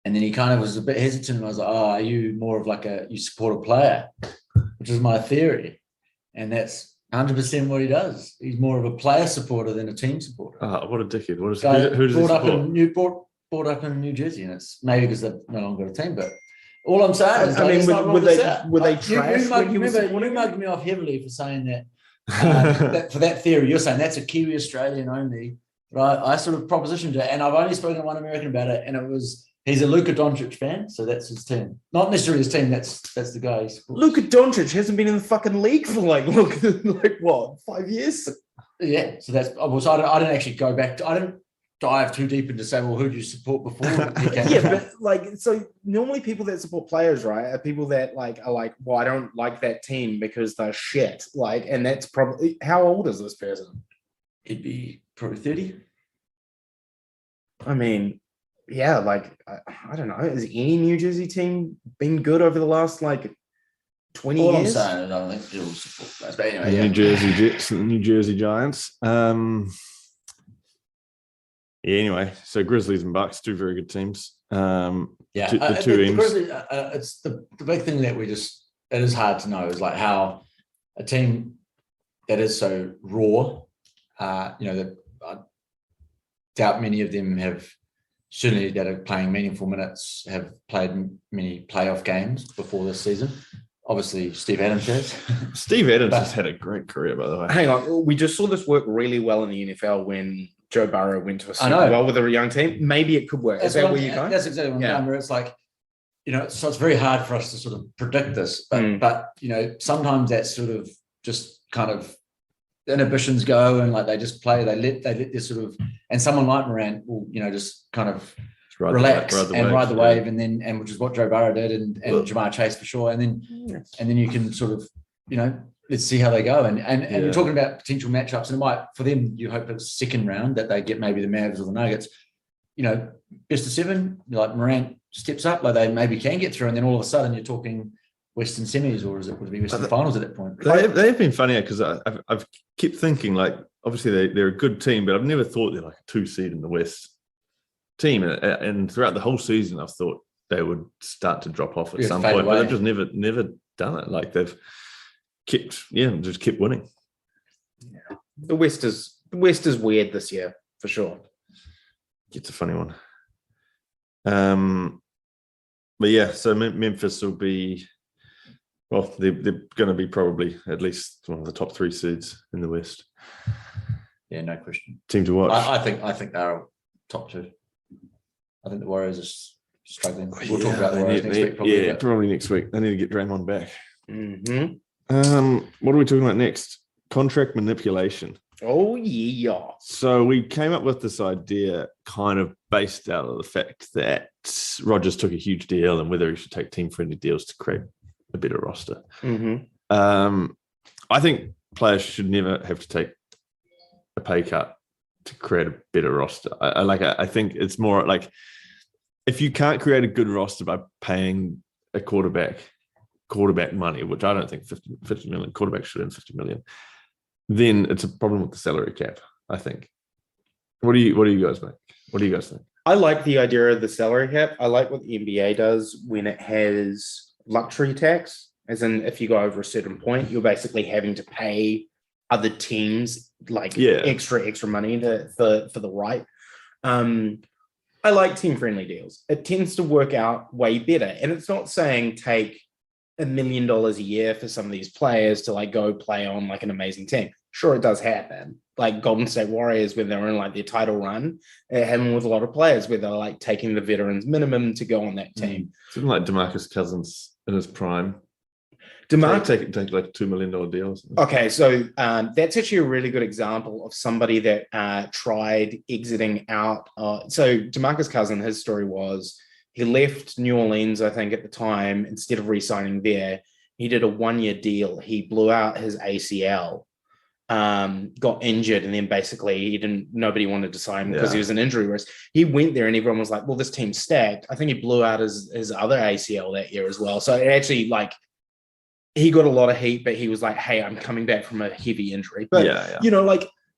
And then he kind of was a bit hesitant. I was like, oh, are you more of like you support a player, which is my theory. And that's 100% what he does. He's more of a player supporter than a team supporter. Oh, what a dickhead. What is So who does he brought support? brought up in New Jersey, and it's maybe because they've no longer got a team. But all I'm saying is, I mean, it's not were wrong to say it. they Like, trash you when he was remember, supporting you him? mugged me off heavily for saying that. For that theory, you're saying that's a Kiwi Australian only. Right? I sort of propositioned it, and I've only spoken to one American about it, and it was he's a Luka Doncic fan, so that's his team. Not necessarily his team. That's the guy. He supports. Luka Doncic hasn't been in the fucking league for like what, 5 years? Yeah, so that's so I didn't actually go back. I didn't dive too deep into say, well, who do you support before? He came Yeah, from? but like, so normally people that support players, right, are people that are like, well, I don't like that team because they're shit. Like, and that's probably how old is this person? He'd be probably 30. I mean, yeah, like I don't know. Has any New Jersey team been good over the last 20 All years? I'm saying is I don't think he'll support players. But anyway, The yeah. New Jersey Jets and the New Jersey Giants. Yeah, anyway, so Grizzlies and Bucks, two very good teams. Yeah, the two teams. Grizzlies, it's the big thing that it is hard to know is like how a team that is so raw, that I doubt many of them have, certainly that are playing meaningful minutes, have played many playoff games before this season. Obviously, Steve Adams has. Steve Adams has had a great career, by the way. Hang on, we just saw this work really well in the NFL when Joe Burrow went to a Super Bowl with a young team. Maybe it could work. Is that where you're going? That's exactly what I'm going. Where it's like, so it's very hard for us to sort of predict this, but sometimes that's sort of just kind of inhibitions go and like they just play. They let this sort of, and someone like Morant will just kind of relax and ride the wave, and which is what Joe Burrow did, and Jamar Chase for sure, and then you can sort of let's see how they go, and you're talking about potential matchups, and it might for them you hope it's second round that they get maybe the Mavs or the Nuggets, best of seven, like Morant steps up, like they maybe can get through, and then all of a sudden you're talking Western semis, or would it be Western finals at that point? They've been funny because I've kept thinking like obviously they're a good team, but I've never thought they're like a 2 seed in the West team, and throughout the whole season I've thought they would start to drop off at some point, but they've just never done it. Like they've kept winning. Yeah, the West is weird this year for sure. It's a funny one. But yeah, so Memphis will be. Well, they're going to be probably at least one of the top 3 seeds in the West. Yeah, no question. Team to watch. I think they're top 2. I think the Warriors are struggling. We'll talk about the Warriors next week. Probably next week. They need to get Draymond back. Mm-hmm. What are we talking about next? Contract manipulation. Oh, yeah. So we came up with this idea kind of based out of the fact that Rodgers took a huge deal and whether he should take team-friendly deals to create a better roster. I think players should never have to take a pay cut to create a better roster. I think it's more like if you can't create a good roster by paying a quarterback money, which I don't think 50 million quarterbacks should earn 50 million, then it's a problem with the salary cap, I think. What do you guys make? What do you guys think? I like the idea of the salary cap. I like what the NBA does when it has luxury tax, as in if you go over a certain point, you're basically having to pay other teams extra money for the right. I like team-friendly deals. It tends to work out way better. And it's not saying take $1 million a year for some of these players to go play on an amazing team. Sure, it does happen. Like Golden State Warriors, when they were in their title run, it happened with a lot of players where they're taking the veterans minimum to go on that team. Something like DeMarcus Cousins in his prime. Take $2 million deals. Okay, so that's actually a really good example of somebody that tried exiting out. So DeMarcus Cousins, his story was he left New Orleans, I think, at the time. Instead of re-signing there, he did a 1-year deal. He blew out his ACL, got injured, and then basically nobody wanted to sign him because he was an injury risk. He went there and everyone was like, well, this team's stacked. I think he blew out his other ACL that year as well. So it actually he got a lot of heat, but he was like, hey, I'm coming back from a heavy injury. But,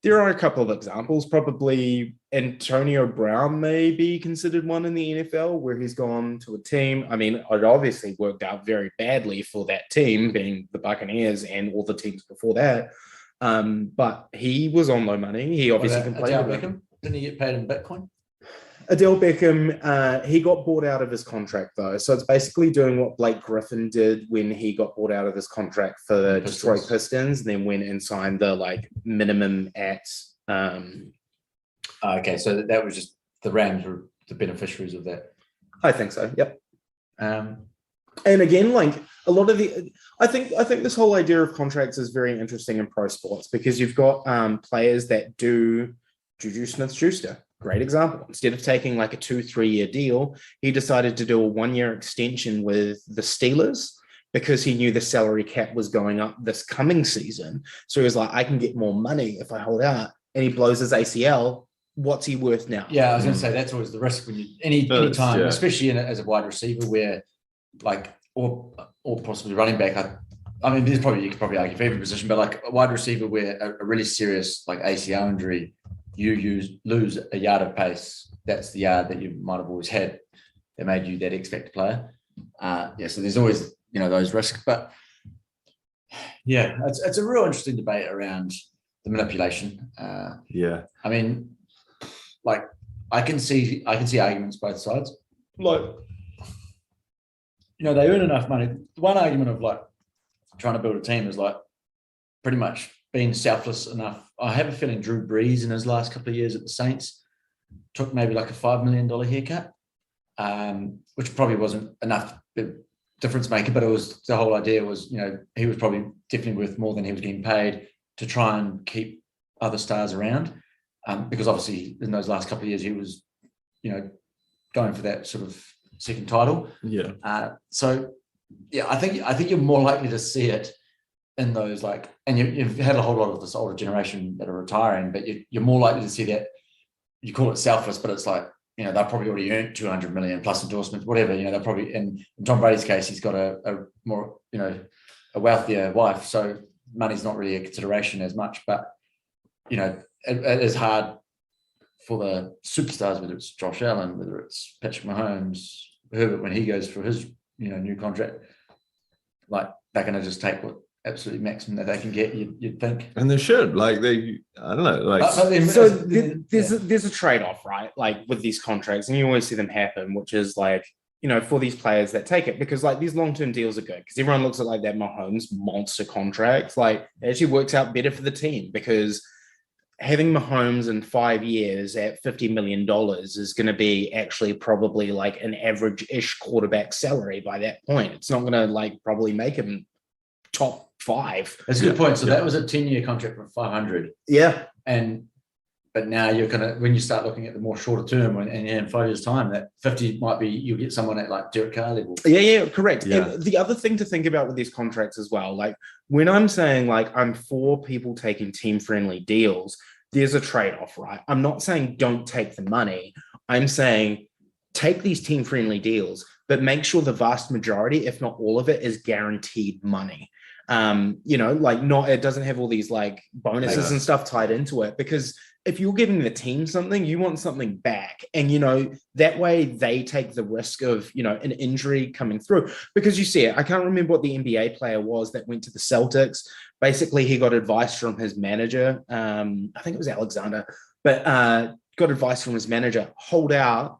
there are a couple of examples. Probably Antonio Brown may be considered one in the NFL where he's gone to a team. I mean, it obviously worked out very badly for that team, being the Buccaneers and all the teams before that. But he was on low money. He obviously complained Adele about it. Beckham? Didn't he get paid in Bitcoin? Adele Beckham, he got bought out of his contract though. So it's basically doing what Blake Griffin did when he got bought out of his contract for the Detroit Pistons, and then went and signed the like minimum at. Okay, so that was just the Rams were the beneficiaries of that. I think so. Yep. Um, And again, like a lot of I think this whole idea of contracts is very interesting in pro sports because you've got players that do Juju Smith-Schuster. Great example. Instead of taking like a 2-3 year deal, he decided to do a 1 year extension with the Steelers because he knew the salary cap was going up this coming season. So he was like, I can get more money if I hold out. And he blows his ACL. What's he worth now? Yeah, I was going to say that's always the risk when you any time, especially as a wide receiver, where like or possibly running back. I mean, you could probably argue for every position, but like a wide receiver where a really serious like ACL injury, you lose a yard of pace. That's the yard that you might have always had that made you that expected player. So there's always those risks, but yeah, it's a real interesting debate around the manipulation. I mean, like I can see arguments both sides. Like, they earn enough money. One argument of like trying to build a team is like pretty much being selfless enough. I have a feeling Drew Brees in his last couple of years at the Saints took maybe like a $5 million haircut, which probably wasn't enough difference maker, but it was the whole idea was, he was probably definitely worth more than he was getting paid to try and keep other stars around. Because obviously in those last couple of years, he was, going for that sort of second title. Yeah. I think you're more likely to see it in those and you've had a whole lot of this older generation that are retiring, but you're more likely to see that. You call it selfless, but it's like, they'll probably already earned 200 million plus endorsements, whatever, they'll probably, in Tom Brady's case, he's got a more, a wealthier wife. So money's not really a consideration as much, but, it is hard for the superstars, whether it's Josh Allen, whether it's Patrick Mahomes, Herbert, when he goes for his, new contract, like they're going to just take what absolutely maximum that they can get, you'd think. And they should, I don't know, so there's a trade-off, right? Like with these contracts, and you always see them happen, which is like, for these players that take it, because like these long-term deals are good because everyone looks at like that Mahomes monster contract, like it actually works out better for the team because having Mahomes in 5 years at $50 million is going to be actually probably like an average-ish quarterback salary by that point. It's not going to like probably make him top 5. That's a good point. So that was a 10-year contract for 500. Yeah. But now you're going to, when you start looking at the more shorter term, and in 5 years' time, that 50 might be, you'll get someone at like Derek Carr level. Yeah, correct. Yeah. And the other thing to think about with these contracts as well, like when I'm saying like I'm for people taking team-friendly deals, there's a trade-off, right? I'm not saying don't take the money. I'm saying take these team-friendly deals, but make sure the vast majority, if not all of it, is guaranteed money. It doesn't have all these like bonuses and stuff tied into it, because if you're giving the team something, you want something back. And, that way they take the risk of, an injury coming through, because you see it. I can't remember what the NBA player was that went to the Celtics. Basically, he got advice from his manager. I think it was Alexander, but got advice from his manager, hold out.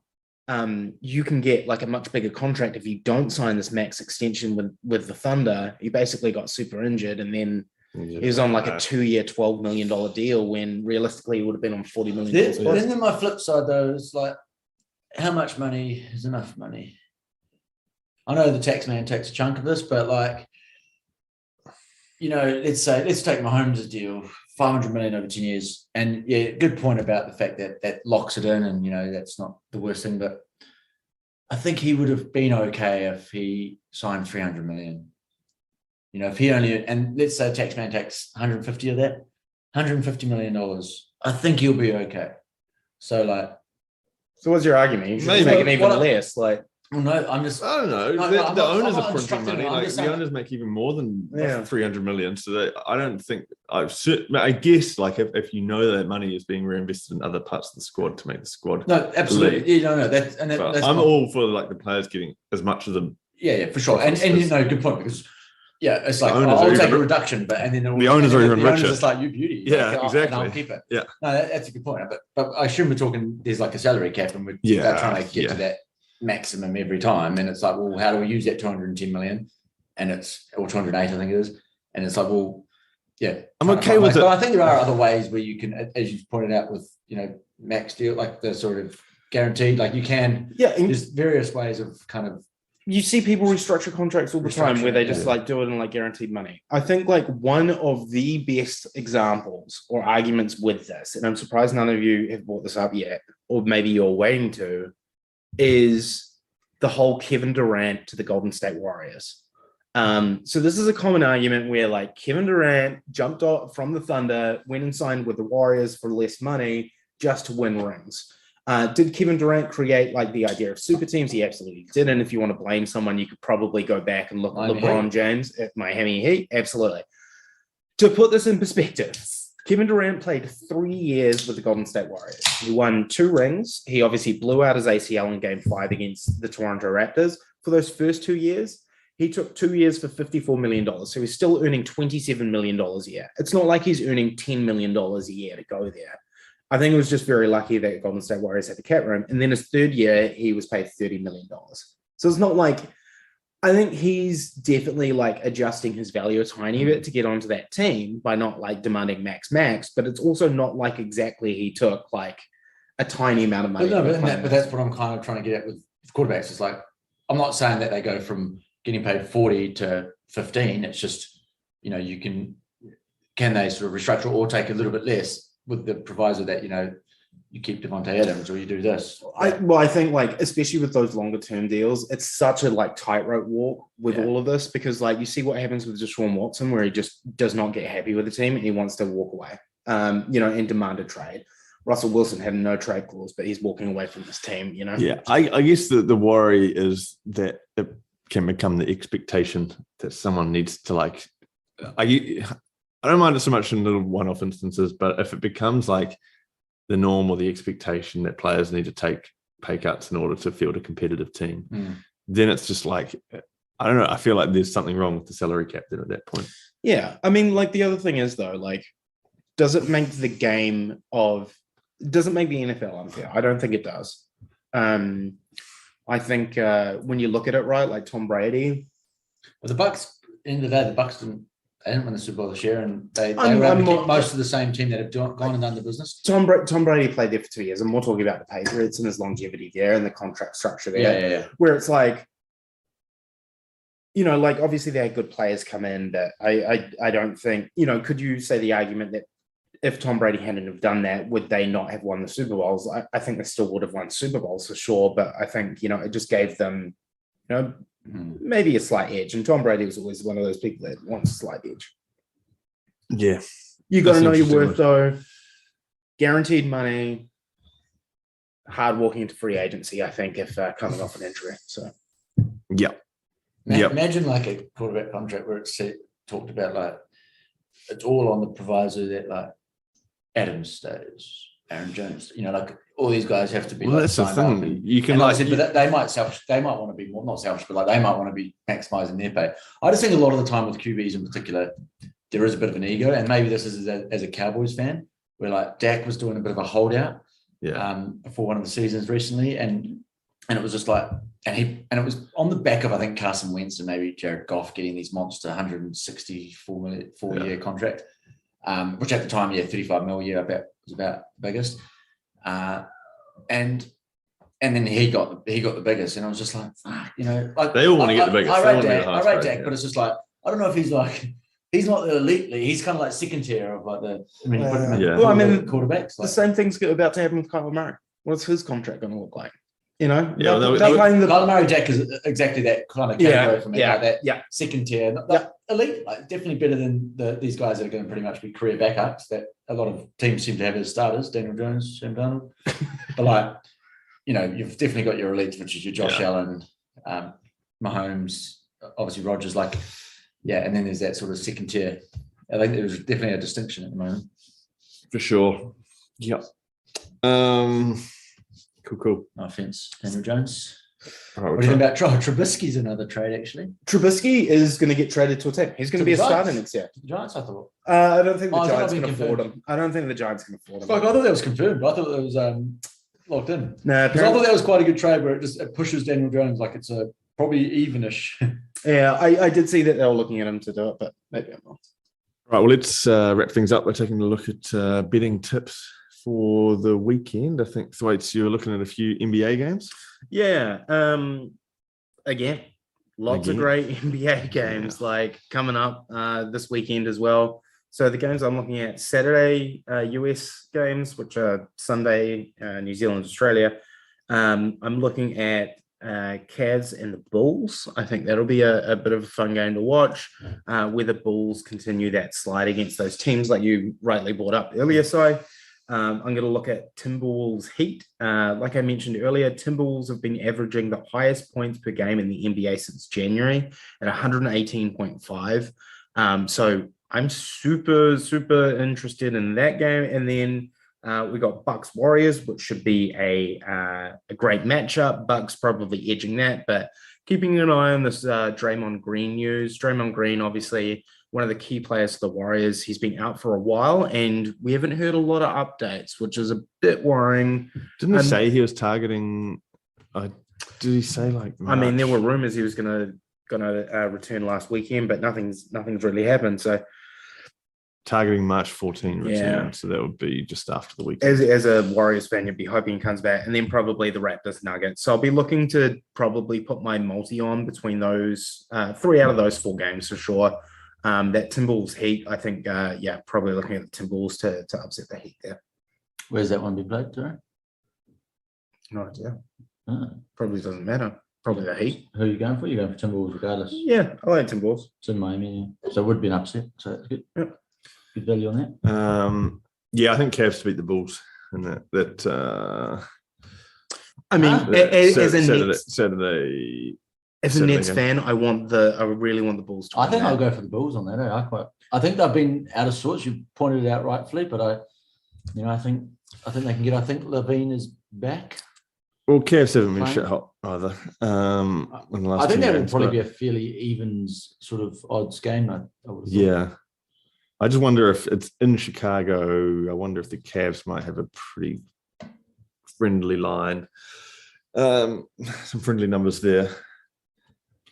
You can get like a much bigger contract if you don't sign this max extension with the Thunder. He basically got super injured, and then he was on like a 2-year, $12 million deal when realistically he would have been on $40 million. Then my flip side though is like, how much money is enough money? I know the tax man takes a chunk of this, but like, let's take Mahomes' deal, 500 million over 10 years. And yeah, good point about the fact that locks it in, and that's not the worst thing, but I think he would have been okay if he signed 300 million. If he only, and let's say taxman takes 150 of that, $150 million, I think he'll be okay. So what's your argument? You should make it even less. Like, well, no, I don't know. The owners are printing money. The owners make even more than 300 million. So I don't think I guess if that money is being reinvested in other parts of the squad to make the squad. No, absolutely. Yeah, that's I'm all for the players getting as much of them. Yeah, for sure. And good point, because it's like owners I'll are take even- a reduction, but and then The owners are even the owners richer. just like you beauty. Yeah, and exactly. I'll keep it. Yeah. No, that's a good point. But I assume we're talking. There's like a salary cap, and we're trying to get to that maximum every time. And it's like, well, how do we use that 210 million? And it's or 208, I think it is. And it's like, well, yeah, I'm okay with it. But I think there are other ways where you can, as you pointed out, with max deal, like the sort of guaranteed, like you can. Yeah, and There's various ways of kind of. you see people restructure contracts all the time where they just like do it in like guaranteed money. I think like one of the best examples or arguments with this, and I'm surprised none of you have brought this up yet, or maybe you're waiting to, is the whole Kevin Durant to the Golden State Warriors. So this is a common argument where like Kevin Durant jumped off from the Thunder, went and signed with the Warriors for less money just to win rings. Did Kevin Durant create like the idea of super teams? He absolutely did. And if you want to blame someone, you could probably go back and look at LeBron James at Miami Heat. Absolutely. To put this in perspective, Kevin Durant played 3 years with the Golden State Warriors. He won 2 rings. He obviously blew out his ACL in Game 5 against the Toronto Raptors. For those first 2 years, he took 2 years for $54 million. So he's still earning $27 million a year. It's not like he's earning $10 million a year to go there. I think it was just very lucky that Golden State Warriors had the cap room. And then his 3rd year, he was paid $30 million. So it's not like, I think he's definitely like adjusting his value a tiny bit to get onto that team by not like demanding max, but it's also not like exactly he took like a tiny amount of money. But that's what I'm kind of trying to get at with quarterbacks. It's like, I'm not saying that they go from getting paid 40 to 15. It's just, you can they sort of restructure or take a little bit less with the proviso that, you keep Devontae Adams or you do this. I think like, especially with those longer term deals, it's such a like tightrope walk with all of this because like you see what happens with Deshaun Watson, where he just does not get happy with the team and he wants to walk away, and demand a trade. Russell Wilson had no trade clause, but he's walking away from this team, Yeah, I guess the worry is that it can become the expectation that someone needs to like, I don't mind it so much in little one-off instances, but if it becomes like the norm or the expectation that players need to take pay cuts in order to field a competitive team, then it's just like, I don't know. I feel like there's something wrong with the salary cap then at that point. Yeah. I mean, like the other thing is though, like, does it make the NFL unfair? I don't think it does. I think when you look at it, right, like Tom Brady. Well, the Bucks, end of the day, the Bucks didn't win the Super Bowl this year, and they were able to keep most of the same team that have gone and done the business. Tom Brady played there for 2 years, and we're talking about the Patriots and his longevity there and the contract structure there. Yeah. Where it's like, like obviously they had good players come in, but I don't think, could you say the argument that if Tom Brady hadn't have done that, would they not have won the Super Bowls? I think they still would have won Super Bowls for sure, but I think, it just gave them, maybe a slight edge. And Tom Brady was always one of those people that wants a slight edge. Yeah. You got to know your worth, though. Guaranteed money, hard walking into free agency, I think, if coming off an injury. So, yeah. Imagine like a quarterback contract where it's talked about like it's all on the proviso that like Adams stays, Aaron Jones, like all these guys have to be. Well, like, that's the thing. And, you can like, but they might want to be more, not selfish, but like they might want to be maximizing their pay. I just think a lot of the time with QBs in particular, there is a bit of an ego, and maybe this is as a Cowboys fan, where like Dak was doing a bit of a holdout, for one of the seasons recently, and it was just like, and it was on the back of I think Carson Wentz and maybe Jared Goff getting these monster 164 million 4-year contract, which at the time, 35 mil a year, I bet was about the biggest, and then he got the biggest, and I was just like, fuck, like they all want to get the biggest. I rate Dak, but it's just like I don't know if he's like. He's not the elite league. He's kind of like second tier of like the. I mean, quarterbacks. The same thing's about to happen with Kyle Murray. What's his contract going to look like? Kyle Murray, Dak is exactly that kind of category for me. That second tier, elite, like definitely better than these guys that are going to pretty much be career backups that a lot of teams seem to have as starters. Daniel Jones, Sam Darnold, but like, you've definitely got your elites, which is your Josh Allen, Mahomes, obviously Rodgers, like. Yeah, and then there's that sort of second tier. I think there's definitely a distinction at the moment. For sure. Yep. Cool. No offense, Daniel Jones. What do you think about Trubisky's another trade, actually? Trubisky is going to get traded to a team. He's going to be a starter next year. The Giants, I thought. I don't think the Oh, Giants can afford him. I don't think the Giants can afford him. Fuck, I thought that was confirmed. I thought it was locked in. No, Because I thought that was quite a good trade where it pushes Daniel Jones like it's a probably evenish. Yeah, I did see that they were looking at him to do it, but maybe I'm wrong. Right, well, let's wrap things up by taking a look at betting tips for the weekend. I think, so you're looking at a few NBA games? Yeah. Again, lots of great NBA games like coming up this weekend as well. So the games I'm looking at Saturday, US games, which are Sunday, New Zealand, Australia. I'm looking at Cavs and the Bulls. I think that'll be a bit of a fun game to watch, where the Bulls continue that slide against those teams like you rightly brought up earlier. So I'm going to look at Timberwolves Heat. Like I mentioned earlier, Timberwolves have been averaging the highest points per game in the NBA since January at 118.5. So I'm super, super interested in that game. And then we got Bucks Warriors, which should be a great matchup. Bucks probably edging that, but keeping an eye on this Draymond Green news. Draymond Green, obviously one of the key players for the Warriors. He's been out for a while, and we haven't heard a lot of updates, which is a bit worrying. Didn't he say he was targeting? Did he say like? March? I mean, there were rumors he was gonna return last weekend, but nothing's really happened. So. Targeting March 14 return, so that would be just after the weekend. As a Warriors fan, you'd be hoping he comes back, and then probably the Raptors Nuggets. So I'll be looking to probably put my multi on between those 3 out of those 4 games for sure. That Timberwolves Heat, I think, probably looking at the Timberwolves to upset the Heat there. Where's that one be played, Darren? No idea. Probably doesn't matter. Probably the Heat. Who are you going for? You're going for Timberwolves regardless. Yeah, I like Timberwolves. It's in Miami, so it would be an upset. So that's good. Yep. Good value on that. I think Cavs to beat the Bulls, and that. I mean, as a Saturday. As a Nets fan, I really want the Bulls to win. I think I'll go for the Bulls on that. I think they've been out of sorts. You pointed it out rightfully, but I think they can get. I think Levine is back. Well, Cavs haven't been shit hot either. In the last I think that games, would probably be a fairly evens sort of odds game. I just wonder if it's in Chicago. I wonder if the Cavs might have a pretty friendly line. Some friendly numbers there.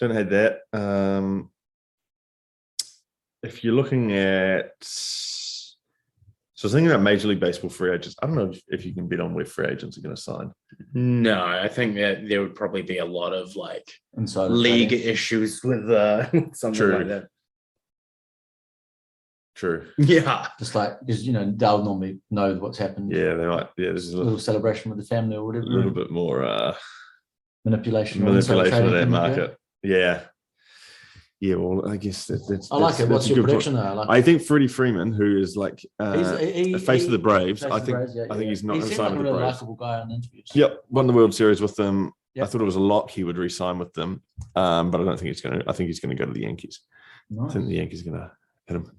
Don't have that. If you're looking at, so I was thinking about Major League Baseball free agents. I don't know if you can bet on where free agents are going to sign. No, I think that there would probably be a lot of like inside league issues with something like that. True. Yeah. Just like, because, they'll normally know what's happened. Yeah, they might. Yeah, there's a little celebration with the family or whatever. A little bit more manipulation of that market. Yeah. Yeah, well, I guess that's. I like it. What's your prediction though? I think Freddie Freeman, who is like the face of the Braves, I think he's not going to sign with the Braves. He's a likable guy on interviews. Yep, won the World Series with them. Yep. I thought it was a lock he would re-sign with them, but I don't think he's going to. I think he's going to go to the Yankees. Nice. I think the Yankees are going to hit him.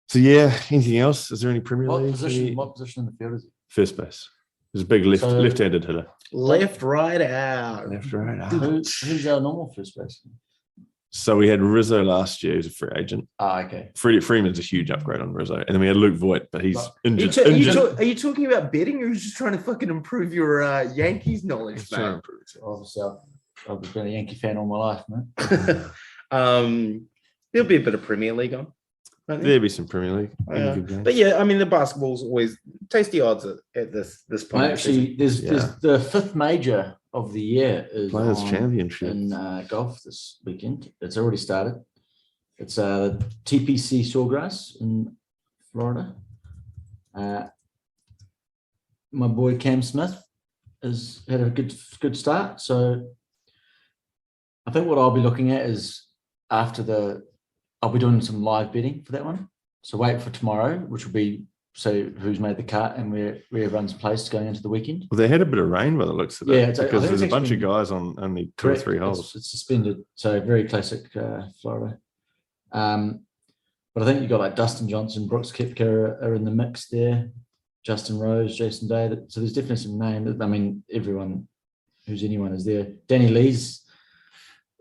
So yeah, anything else? Is there any Premier League? What position in the field is he? First base. He's a big left-handed hitter. Left, right, out. Who's our normal first baseman? So we had Rizzo last year. He's a free agent. Okay. Freeman's a huge upgrade on Rizzo. And then we had Luke Voigt, but he's injured. Are you talking about betting, or are you just trying to fucking improve your Yankees knowledge, man? Obviously, I've been a Yankee fan all my life, man. There'll be a bit of Premier League on. There'll be some Premier League. But yeah, I mean, the basketball's always tasty odds at this point. Actually, there's the 5th major of the year is Players' Championship in golf this weekend. It's already started. It's the TPC Sawgrass in Florida. My boy Cam Smith has had a good start. So I think what I'll be looking at is I'll be doing some live betting for that one. So wait for tomorrow, which will be who's made the cut and where everyone's placed going into the weekend. Well, they had a bit of rain by the looks of it. Yeah, because there's a bunch of guys on only 2 or 3 holes. It's suspended. So very classic Florida. But I think you've got like Dustin Johnson, Brooks Koepka are in the mix there. Justin Rose, Jason Day. So there's definitely some names. I mean, everyone who's anyone is there. Danny Lee's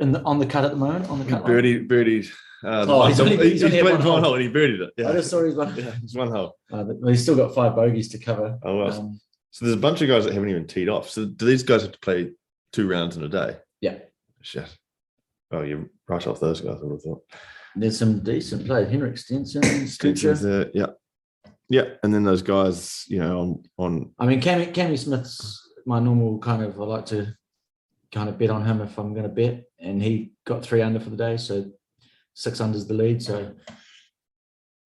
on the cut at the moment. On the cut line. Birdied. He's only played had one hole. and he birdied it. Yeah. I just saw he's one. Yeah, it's one hole. He's still got 5 bogeys to cover. Oh well. So there's a bunch of guys that haven't even teed off. So do these guys have to play 2 rounds in a day? Yeah. Shit. Oh, you rush off those guys, I would have thought. There's some decent players. Henrik Stenson. Yeah. And then those guys, on I mean, Cammy Smith's my normal kind of, I like to kind of bet on him if I'm going to bet. And he got 3 under for the day. So 6 under's the lead. So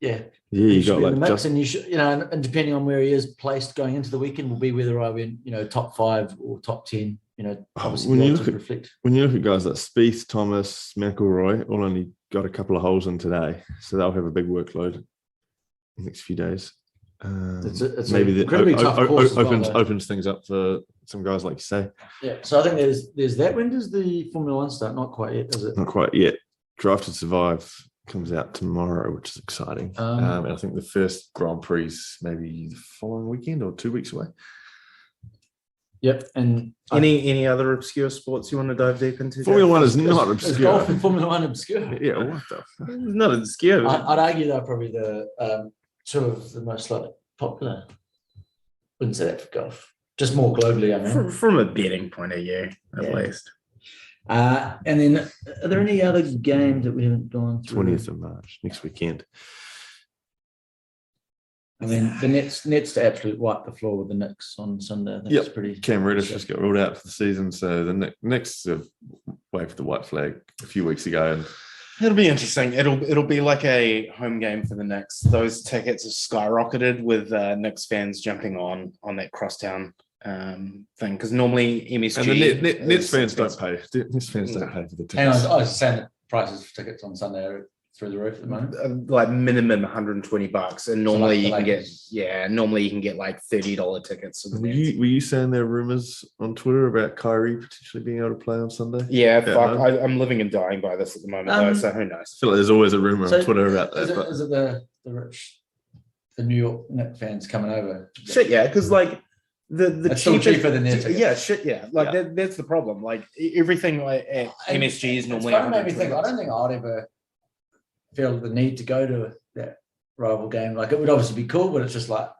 yeah. Yeah, you got like the mix, and you should, and depending on where he is placed going into the weekend will be whether I win, top 5 or top 10. Obviously when you look at guys like Spieth, Thomas, McIlroy, all only got a couple of holes in today, so they'll have a big workload in the next few days. It's maybe that opens things up for some guys like you say. Yeah, so I think there's that. When does the Formula One start? Not quite yet, is it? Not quite yet. Drive to Survive comes out tomorrow, which is exciting. And I think the first Grand Prix maybe the following weekend or 2 weeks away. Yep. And any other obscure sports you want to dive deep into? Formula One is not obscure. Is golf and Formula One obscure? Yeah, what the? It's not obscure. I'd argue they're probably the 2 of the most popular. Wouldn't say that for golf. Just more globally, I mean. From a betting point of view, at least. And then, are there any other games that we haven't gone through? 20th of March, next weekend. I mean, the Nets to absolutely wipe the floor with the Knicks on Sunday. I think it's pretty. Cam Reddish just got ruled out for the season, so the Knicks waved the white flag a few weeks ago, and it'll be interesting. It'll be like a home game for the Knicks. Those tickets have skyrocketed with Knicks fans jumping on that crosstown thing, because normally MSG and the Nets fans don't pay. Nets fans don't pay for the tickets. Hang on, I was saying that prices for tickets on Sunday are through the roof at the moment. Like minimum $120, and normally you can get like $30 tickets. Were you saying there are rumors on Twitter about Kyrie potentially being able to play on Sunday? Yeah, fuck. I'm living and dying by this at the moment, though, so who knows? I feel like there's always a rumor on Twitter about that. Is it the rich, the New York Knicks fans coming over? Shit, yeah, because like the it's still cheaper than their tickets. Yeah, shit, yeah. Like that's the problem. Like everything at MSG is normally. It's kind of made me think. I don't think I'd ever feel the need to go to that rival game. Like it would obviously be cool, but it's just like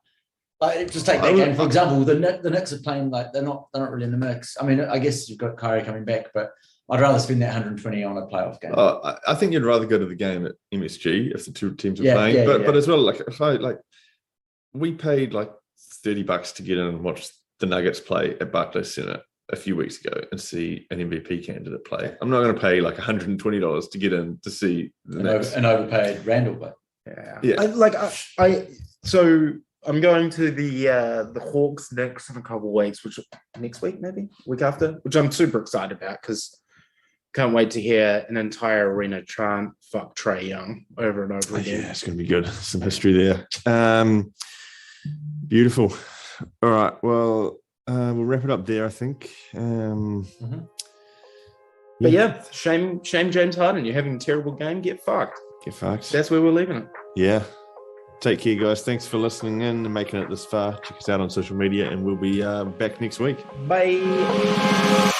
just take that game for example. The Knicks are playing like they're not really in the mix. I mean, I guess you've got Kyrie coming back, but I'd rather spend that 120 on a playoff game. I think you'd rather go to the game at MSG if the two teams are playing. But as well, like if we paid like $30 to get in and watch the Nuggets play at Barclays Center a few weeks ago and see an MVP candidate play. I'm not going to pay like $120 to get in to see the Knicks. An overpaid Randall, but so I'm going to the Hawks Knicks in a couple of weeks, which next week maybe week after, which I'm super excited about because can't wait to hear an entire arena chant "fuck Trae Young" over and over again. Yeah, it's going to be good. Some history there. Beautiful. All right. Well, we'll wrap it up there, I think. But yeah, shame James Harden. You're having a terrible game. Get fucked. Get fucked. That's where we're leaving it. Yeah. Take care, guys. Thanks for listening in and making it this far. Check us out on social media, and we'll be back next week. Bye.